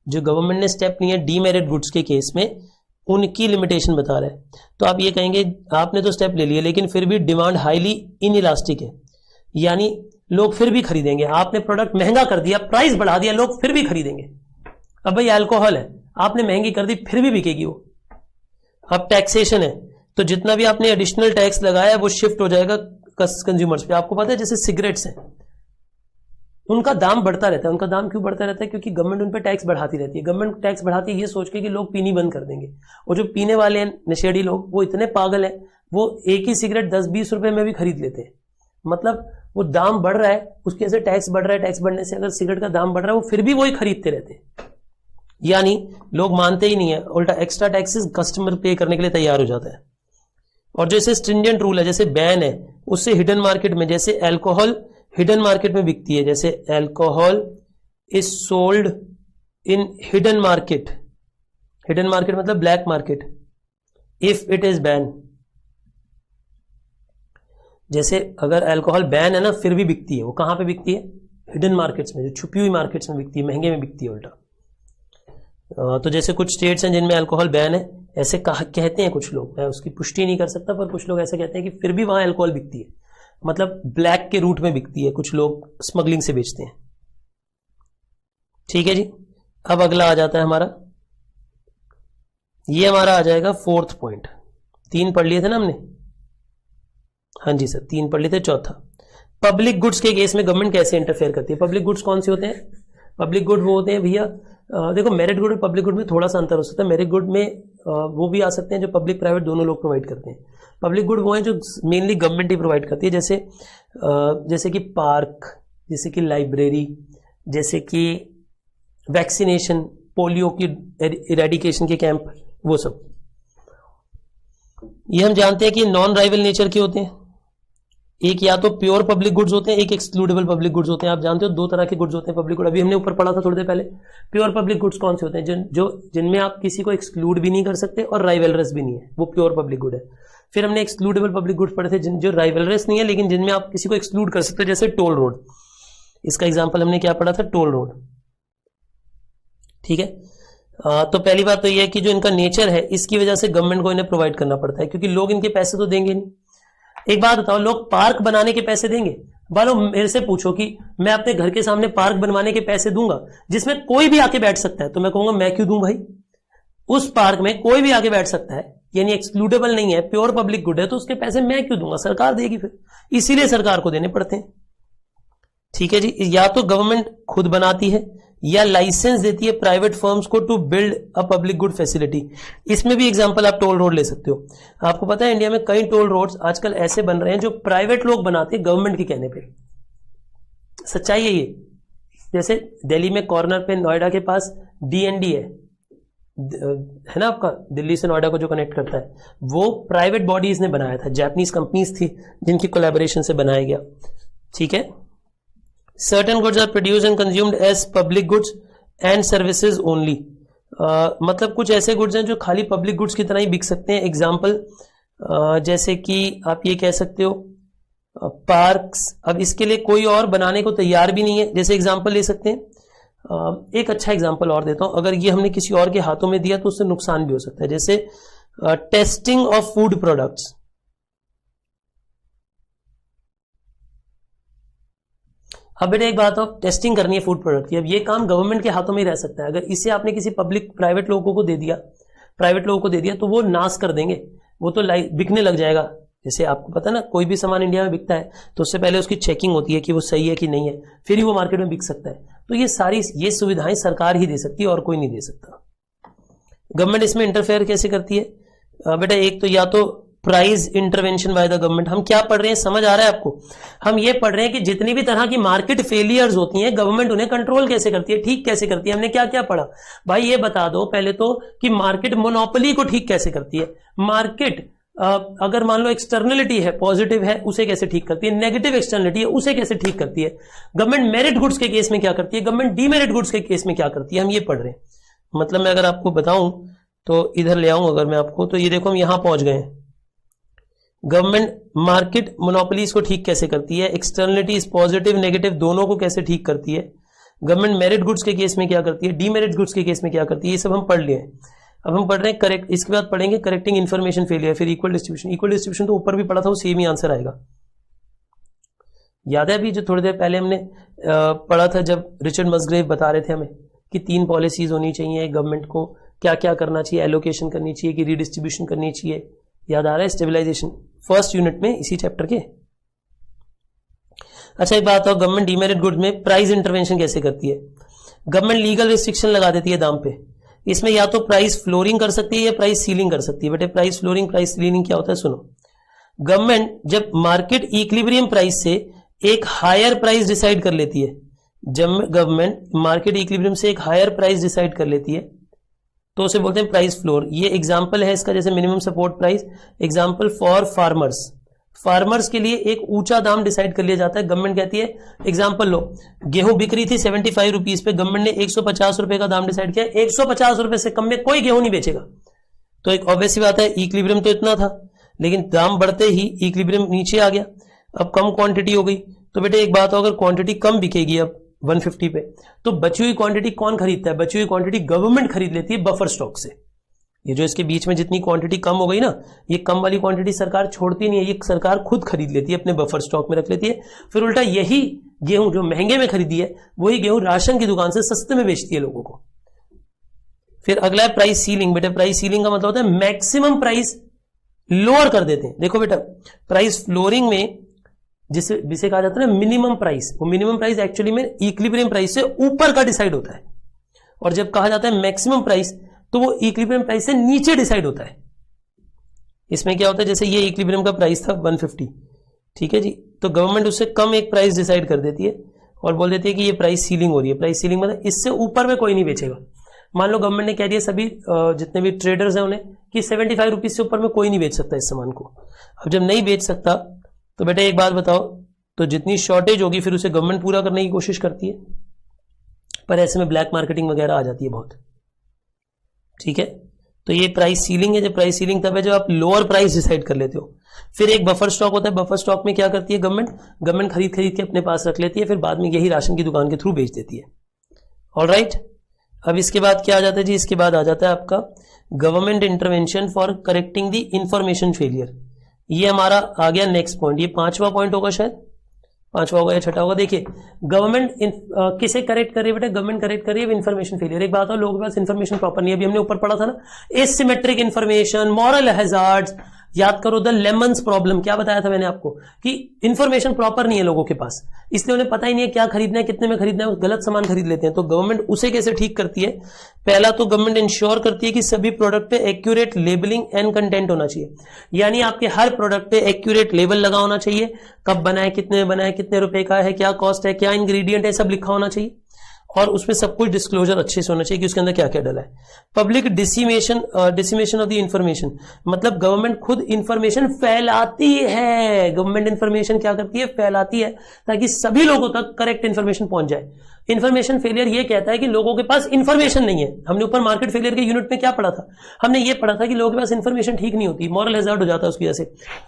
S1: जो गवर्नमेंट ने स्टेप लिए हैं डीमेरिट गुड्स के केस में, उनकी लिमिटेशन बता रहे हैं। तो आप ये कहेंगे आपने तो स्टेप ले लिए लेकिन फिर भी डिमांड हाईली इनइलास्टिक है, यानी लोग फिर भी खरीदेंगे। आपने प्रोडक्ट महंगा कर दिया, प्राइस बढ़ा दिया, लोग फिर भी खरीदेंगे। अब भाई अल्कोहल है, आपने महंगी कर दी, फिर भी बिकेगी वो। अब टैक्सेशन है, तो जितना भी आपने एडिशनल टैक्स लगाया वो शिफ्ट हो जाएगा कंज्यूमर्स पे। आपको पता है जैसे सिगरेट्स हैं, उनका दाम बढ़ता रहता है। उनका दाम क्यों बढ़ता रहता है? क्योंकि गवर्नमेंट उन पर टैक्स बढ़ाती रहती है। गवर्नमेंट टैक्स बढ़ाती है ये सोच के कि लोग पीनी बंद कर देंगे, और जो पीने वाले हैं नशेड़ी लोग, वो इतने पागल हैं, वो एक ही सिगरेट 10-20 रुपए में भी खरीद लेते हैं। मतलब वो दाम बढ़ रहा है, उसके वजह से टैक्स बढ़ रहा है, टैक्स बढ़ने से अगर सिगरेट का दाम बढ़ रहा है वो फिर भी वही खरीदते रहते हैं। यानी लोग मानते ही नहीं है, उल्टा एक्स्ट्रा टैक्सेस कस्टमर पे करने के लिए तैयार हो जाता है। और जैसे स्ट्रिंजेंट रूल है, जैसे बैन है, उससे हिडन मार्केट में, जैसे अल्कोहल हिडन मार्केट में बिकती है, जैसे alcohol is sold in hidden market. Hidden market मतलब black market, if it is ban. जैसे अगर अल्कोहल बैन है ना, फिर भी बिकती है, वो कहां पे बिकती है? हिडन मार्केट्स में, जो छुपी हुई मार्केट्स में बिकती है, महंगे में बिकती है उल्टा। तो जैसे कुछ स्टेट्स हैं जिनमें अल्कोहल बैन है, ऐसे कहते हैं कुछ लोग, मैं उसकी पुष्टि नहीं कर सकता, पर कुछ लोग ऐसे कहते हैं कि फिर भी वहां अल्कोहल बिकती है, मतलब ब्लैक के रूट में बिकती है, कुछ लोग स्मगलिंग से बेचते हैं। ठीक है जी। अब अगला आ जाता है हमारा, ये हमारा आ जाएगा 4th पॉइंट। 3 पढ़ लिए थे ना हमने? हाँ जी सर, 3 पढ़ लिए थे। चौथा, पब्लिक गुड्स के केस में गवर्नमेंट कैसे इंटरफेयर करती है? पब्लिक गुड्स कौन से होते हैं? पब्लिक गुड वो होते हैं भैया, देखो मेरिट गुड और पब्लिक गुड में थोड़ा सा अंतर हो सकता है। मेरिट गुड में वो भी आ सकते हैं जो पब्लिक प्राइवेट दोनों लोग प्रोवाइड करते हैं। पब्लिक गुड वो है जो मेनली गवर्नमेंट ही प्रोवाइड करती है, जैसे कि पार्क, जैसे कि लाइब्रेरी, जैसे कि वैक्सीनेशन, पोलियो की इरेडिकेशन के कैंप, वो सब। ये हम जानते हैं कि नॉन राइवल नेचर के होते हैं, एक या तो प्योर पब्लिक गुड्स होते हैं, एक एक्सक्लूडेबल पब्लिक गुड्स होते हैं। आप जानते हो दो तरह के गुड्स होते हैं पब्लिक गुड, अभी हमने ऊपर पढ़ा था थोड़ी देर पहले। प्योर पब्लिक गुड्स कौन से होते हैं? जिनमें आप किसी को एक्सक्लूड भी नहीं कर सकते और राइवलरस भी नहीं है, वो प्योर पब्लिक गुड है। फिर हमने एक्सक्लूडेबल पब्लिक गुड्स पढ़े थे जो राइवलरस नहीं है लेकिन जिनमें आप किसी को एक्सक्लूड कर सकते हो, जैसे टोल रोड। इसका एग्जाम्पल हमने क्या पढ़ा था? Toll road. ठीक है। तो पहली बात तो यह है कि जो इनका नेचर है इसकी वजह से गवर्नमेंट को इन्हें प्रोवाइड करना पड़ता है, क्योंकि लोग इनके पैसे तो देंगे नहीं। एक बात बताओ, लोग पार्क बनाने के पैसे देंगे? बालो मेरे से पूछो कि मैं अपने घर के सामने पार्क बनवाने के पैसे दूंगा जिसमें कोई भी आके बैठ सकता है, तो मैं कहूंगा मैं क्यों दूं भाई? उस पार्क में कोई भी आके बैठ सकता है, यानी एक्सक्लूडेबल नहीं है, प्योर पब्लिक गुड है, तो उसके पैसे मैं क्यों दूंगा? सरकार देगी फिर, इसीलिए सरकार को देने पड़ते हैं। ठीक है जी। या तो गवर्नमेंट खुद बनाती है या लाइसेंस देती है प्राइवेट फर्म्स को to build a public good facility. इसमें भी एग्जांपल आप टोल रोड ले सकते हो। आपको पता है इंडिया में कई टोल रोड्स आजकल ऐसे बन रहे हैं जो प्राइवेट लोग बनाते हैं गवर्नमेंट के कहने पे। सच्चाई है ये। जैसे दिल्ली में कॉर्नर पे नोएडा के पास DND है ना आपका, दिल्ली से नोएडा को जो कनेक्ट करता है, वो प्राइवेट बॉडीज ने बनाया था, जापानीज कंपनीज थी जिनकी कोलैबोरेशन से बनाया गया। ठीक है। Certain goods are produced and consumed as public goods and services only. मतलब कुछ ऐसे गुड्स हैं जो खाली पब्लिक गुड्स की तरह ही बिक सकते हैं। एग्जाम्पल जैसे कि आप ये कह सकते हो पार्क्स, अब इसके लिए कोई और बनाने को तैयार भी नहीं है। जैसे एग्जाम्पल ले सकते हैं, एक अच्छा एग्जाम्पल और देता हूं, अगर ये हमने किसी और के हाथों में दिया तो उससे नुकसान भी हो सकता है। जैसे टेस्टिंग ऑफ फूड प्रोडक्ट्स। अब बेटा एक बात, आप टेस्टिंग करनी है फूड प्रोडक्ट की, अब ये काम गवर्नमेंट के हाथों में ही रह सकता है। अगर इसे आपने किसी प्राइवेट लोगों को दे दिया तो वो नाश कर देंगे, वो तो बिकने लग जाएगा। जैसे आपको पता है ना, कोई भी सामान इंडिया में बिकता है तो उससे पहले उसकी चेकिंग होती है कि वो सही है कि नहीं है, फिर ही वो मार्केट में बिक सकता है। तो ये सुविधाएं सरकार ही दे सकती है और कोई नहीं दे सकता। गवर्नमेंट इसमें इंटरफेयर कैसे करती है? बेटा एक तो या तो price intervention by the government. हम क्या पढ़ रहे हैं, समझ आ रहा है आपको? हम ये पढ़ रहे हैं कि जितनी भी तरह की मार्केट फेलियर्स होती हैं गवर्नमेंट उन्हें कंट्रोल कैसे करती है, ठीक कैसे करती है। हमने क्या क्या पढ़ा भाई, ये बता दो पहले तो कि मार्केट मोनोपोली को ठीक कैसे करती है। मार्केट अगर मान लो एक्सटर्नलिटी है, पॉजिटिव है, उसे कैसे ठीक करती है, नेगेटिव एक्सटर्नलिटी है उसे कैसे ठीक करती है। गवर्नमेंट मेरिट गुड्स के केस में क्या करती है, गवर्नमेंट डीमेरिट गुड्स के केस में क्या करती है, हम ये पढ़ रहे हैं। मतलब मैं अगर आपको बताऊं तो इधर ले आऊं अगर मैं आपको, तो ये देखो हम यहां पहुंच गए हैं। गवर्नमेंट मार्केट मोनोपोलीज को ठीक कैसे करती है, एक्सटर्नलिटीज पॉजिटिव नेगेटिव दोनों को कैसे ठीक करती है, गवर्नमेंट मेरिट गुड्स के केस में क्या करती है, डीमेरिट गुड्स के केस में क्या करती है, ये सब हम पढ़ लिए। अब हम पढ़ रहे हैं करेक्ट, इसके बाद पढ़ेंगे करेक्टिंग इन्फॉर्मेशन फेलियर, फिर इक्वल डिस्ट्रीब्यूशन। इक्वल डिस्ट्रीब्यूशन तो ऊपर भी पढ़ा था, वो सेम ही आंसर आएगा। याद है अभी जो थोड़ी देर पहले हमने पढ़ा था जब रिचर्ड मसग्रेव बता रहे थे हमें कि 3 पॉलिसीज होनी चाहिए गवर्नमेंट को, क्या क्या करना चाहिए, एलोकेशन करनी चाहिए कि रीडिस्ट्रीब्यूशन करनी चाहिए। याद आ रहा है? स्टेबलाइजेशन फर्स्ट यूनिट में इसी चैप्टर के। अच्छा एक बात, गवर्नमेंट डीमेरिट गुड्स में प्राइस इंटरवेंशन कैसे करती है? गवर्नमेंट लीगल रिस्ट्रिक्शन लगा देती है दाम पे। इसमें या तो प्राइस फ्लोरिंग कर सकती है या प्राइस सीलिंग कर सकती है। बेटे प्राइस फ्लोरिंग प्राइस सीलिंग क्या होता है सुनो। गवर्नमेंट जब मार्केट इक्विलिब्रियम प्राइस से एक हायर प्राइस डिसाइड कर लेती है, जब गवर्नमेंट मार्केट इक्विलिब्रियम से एक हायर प्राइस डिसाइड कर लेती है तो उसे बोलते हैं प्राइस फ्लोर। ये एग्जांपल है इसका, जैसे minimum support price. Example for farmers, farmers के लिए एक ऊंचा दाम डिसाइड कर लिया जाता है। गवर्नमेंट कहती है, एग्जांपल लो, गेहूं बिक रही थी 75 रुपीज पे, गवर्नमेंट ने 150 रुपए का दाम डिसाइड किया, 150 रुपए से कम में कोई गेहूं नहीं बेचेगा। तो एक ऑब्वियस सी बात है, इक्विलिब्रियम तो इतना था लेकिन दाम बढ़ते ही इक्विलिब्रियम नीचे आ गया, अब कम क्वांटिटी हो गई। तो बेटे एक बात हो, अगर क्वांटिटी कम बिकेगी अब 150 पे, तो बची हुई क्वांटिटी कौन खरीदता है? बची हुई क्वांटिटी गवर्नमेंट खरीद लेती है बफर स्टॉक से। ये जो इसके बीच में जितनी क्वांटिटी कम हो गई ना, ये कम वाली क्वांटिटी सरकार छोड़ती नहीं है, ये सरकार खुद खरीद लेती है, अपने बफर स्टॉक में रख लेती है। फिर उल्टा यही गेहूं जो महंगे में खरीदी है वही गेहूं राशन की दुकान से सस्ते में बेचती है लोगों को। फिर अगला है प्राइस सीलिंग। बेटा प्राइस सीलिंग का मतलब होता है मैक्सिमम प्राइस लोअर कर देते हैं। देखो बेटा, प्राइस फ्लोरिंग में जिसे कहा जाता है ना मिनिमम प्राइस, वो मिनिमम प्राइस एक्चुअली में इक्विलिब्रियम प्राइस से ऊपर का डिसाइड होता है, और जब कहा जाता है मैक्सिमम प्राइस तो वो इक्विलिब्रियम प्राइस से नीचे डिसाइड होता है। इसमें क्या होता है, जैसे ये इक्विलिब्रियम का प्राइस था 150, ठीक है जी, तो गवर्नमेंट उससे कम एक प्राइस डिसाइड कर देती है और बोल देती है कि ये प्राइस सीलिंग हो रही है। प्राइस सीलिंग मतलब इससे ऊपर में कोई नहीं बेचेगा। मान लो गवर्नमेंट ने कह दिया सभी जितने भी ट्रेडर्स हैं उन्हें कि 75 रुपीज से ऊपर में कोई नहीं बेच सकता इस सामान को। अब जब नहीं बेच सकता तो बेटा एक बात बताओ, तो जितनी शॉर्टेज होगी फिर उसे गवर्नमेंट पूरा करने की कोशिश करती है, पर ऐसे में ब्लैक मार्केटिंग वगैरह आ जाती है बहुत। ठीक है, तो ये प्राइस सीलिंग है। जब प्राइस सीलिंग तब है जब आप लोअर प्राइस डिसाइड कर लेते हो। फिर एक बफर स्टॉक होता है, बफर स्टॉक में क्या करती है गवर्नमेंट खरीद के अपने पास रख लेती है, फिर बाद में यही राशन की दुकान के थ्रू बेच देती है। ऑलराइट, अब इसके बाद क्या आ जाता है जी, इसके बाद आ जाता है आपका government intervention for correcting the information failure. ये हमारा आ गया नेक्स्ट पॉइंट, ये 5वां पॉइंट होगा, शायद 5वां होगा या 6वां होगा। देखिए गवर्नमेंट किसे करेक्ट कर रही है बेटा, गवर्नमेंट करेक्ट कर रही है इन्फॉर्मेशन फेलियर। एक बात है, लोगों के पास इन्फॉर्मेशन प्रॉपर नहीं है, अभी हमने ऊपर पढ़ा था ना, एसिमेट्रिक इन्फॉर्मेशन, मॉरल हैजार्ड्स, याद करो द लेमन्स प्रॉब्लम, क्या बताया था मैंने आपको कि इंफॉर्मेशन प्रॉपर नहीं है लोगों के पास, इसलिए उन्हें पता ही नहीं है क्या खरीदना है, कितने में खरीदना है, गलत सामान खरीद लेते हैं। तो गवर्नमेंट उसे कैसे ठीक करती है, पहला तो गवर्नमेंट इंश्योर करती है कि सभी प्रोडक्ट पे एक्यूरेट लेबलिंग एंड कंटेंट होना चाहिए, यानी आपके हर प्रोडक्ट पे एक्यूरेट लेबल लगा होना चाहिए, कब बनाए, कितने में बनाए, कितने रुपए का है, क्या कॉस्ट है, क्या इंग्रेडिएंट है, सब लिखा होना चाहिए, और उसमें सब कुछ डिस्क्लोजर अच्छे से होना चाहिए कि उसके अंदर क्या क्या डला है। पब्लिक डिसिमेशन ऑफ द इंफॉर्मेशन, मतलब गवर्नमेंट खुद इंफॉर्मेशन फैलाती है, गवर्नमेंट इंफॉर्मेशन क्या करती है, फैलाती है, ताकि सभी लोगों तक करेक्ट इंफॉर्मेशन पहुंच जाए। इंफॉर्मेशन फेलियर ये कहता है कि लोगों के पास इंफॉर्मेशन नहीं है। हमने ऊपर मार्केट फेलियर के यूनिट में क्या पढ़ा था, हमने ये पढ़ा था कि लोगों के पास इंफॉर्मेशन ठीक नहीं होती, मॉरल हैजार्ड हो जाता है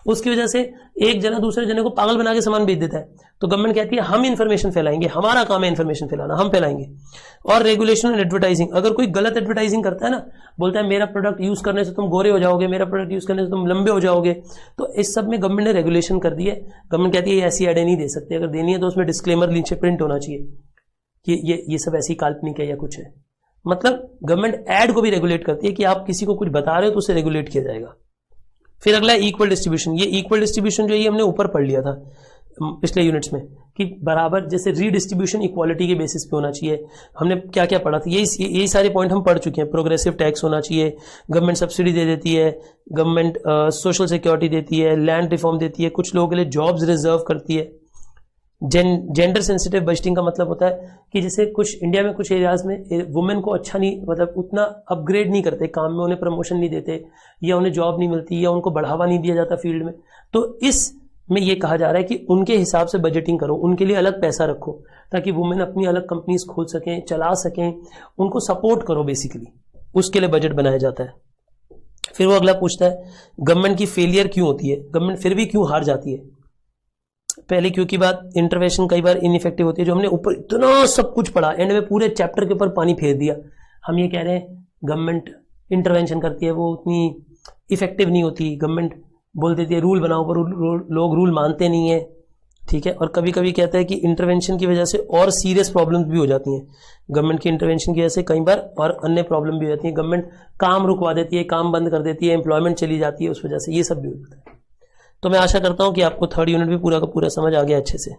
S1: उसकी वजह से एक जना दूसरे जने को पागल बना के सामान बेच देता है। तो गवर्नमेंट कहती है हम इंफॉर्मेशन फैलाएंगे, हमारा काम है इंफॉर्मेशन फैलाना, हम फैलाएंगे। और रेगुलेशन एंड एडवर्टाइजिंग, अगर कोई गलत एडवर्टाइजिंग करता है ना, बोलता है मेरा प्रोडक्ट यूज करने से तुम गोरे हो जाओगे, मेरा प्रोडक्ट यूज करने से तुम लंबे हो जाओगे, तो इस सब में गवर्नमेंट ने रेगुलेशन कर दी है। गवर्नमेंट कहती है ऐसी एडें नहीं दे सकते, अगर देनी है तो उसमें डिस्क्लेमर नीचे प्रिंट होना चाहिए कि ये सब ऐसी काल्पनिक है या कुछ है। मतलब गवर्नमेंट एड को भी रेगुलेट करती है कि आप किसी को कुछ बता रहे हो तो उसे रेगुलेट किया जाएगा। फिर अगला इक्वल डिस्ट्रीब्यूशन, ये इक्वल डिस्ट्रीब्यूशन जो है हमने ऊपर पढ़ लिया था पिछले यूनिट्स में कि बराबर, जैसे रीडिस्ट्रीब्यूशन इक्वालिटी के बेसिस पे होना चाहिए। हमने क्या क्या पढ़ा था, यही सारे पॉइंट हम पढ़ चुके हैं। प्रोग्रेसिव टैक्स होना चाहिए, गवर्नमेंट सब्सिडी दे देती है, गवर्नमेंट सोशल सिक्योरिटी देती है, लैंड रिफॉर्म देती है, कुछ लोगों के लिए जॉब्स रिजर्व करती है। जेंडर सेंसिटिव बजटिंग का मतलब होता है कि जैसे कुछ इंडिया में कुछ एरियाज में वुमेन को अच्छा नहीं, मतलब उतना अपग्रेड नहीं करते काम में, उन्हें प्रमोशन नहीं देते, या उन्हें जॉब नहीं मिलती, या उनको बढ़ावा नहीं दिया जाता फील्ड में। तो इस में ये कहा जा रहा है कि उनके हिसाब से बजटिंग करो, उनके लिए अलग पैसा रखो, ताकि वुमेन अपनी अलग कंपनीज खोल सकें, चला सकें, उनको सपोर्ट करो, बेसिकली उसके लिए बजट बनाया जाता है। फिर वो अगला पूछता है गवर्नमेंट की फेलियर क्यों होती है, गवर्नमेंट फिर भी क्यों हार जाती है। पहले क्यों की बात, इंटरवेंशन कई बार इनइफेक्टिव होती है, जो हमने ऊपर इतना सब कुछ पढ़ा, एंड में पूरे चैप्टर के ऊपर पानी फेर दिया। हम ये कह रहे हैं गवर्नमेंट इंटरवेंशन करती है, वो उतनी इफेक्टिव नहीं होती, गवर्नमेंट बोल देती है रूल बनाओ, पर लोग रूल मानते नहीं है। ठीक है, और कभी कभी कहता है कि इंटरवेंशन की वजह से और सीरियस प्रॉब्लम्स भी हो जाती हैं, गवर्नमेंट की इंटरवेंशन की वजह से कई बार और अन्य प्रॉब्लम भी हो जाती है, गवर्नमेंट काम रुकवा देती है, काम बंद कर देती है, एम्प्लॉयमेंट चली जाती है उस वजह से, ये सब भी हो जाता है। तो मैं आशा करता हूं कि आपको थर्ड यूनिट भी पूरा का पूरा समझ आ गया अच्छे से।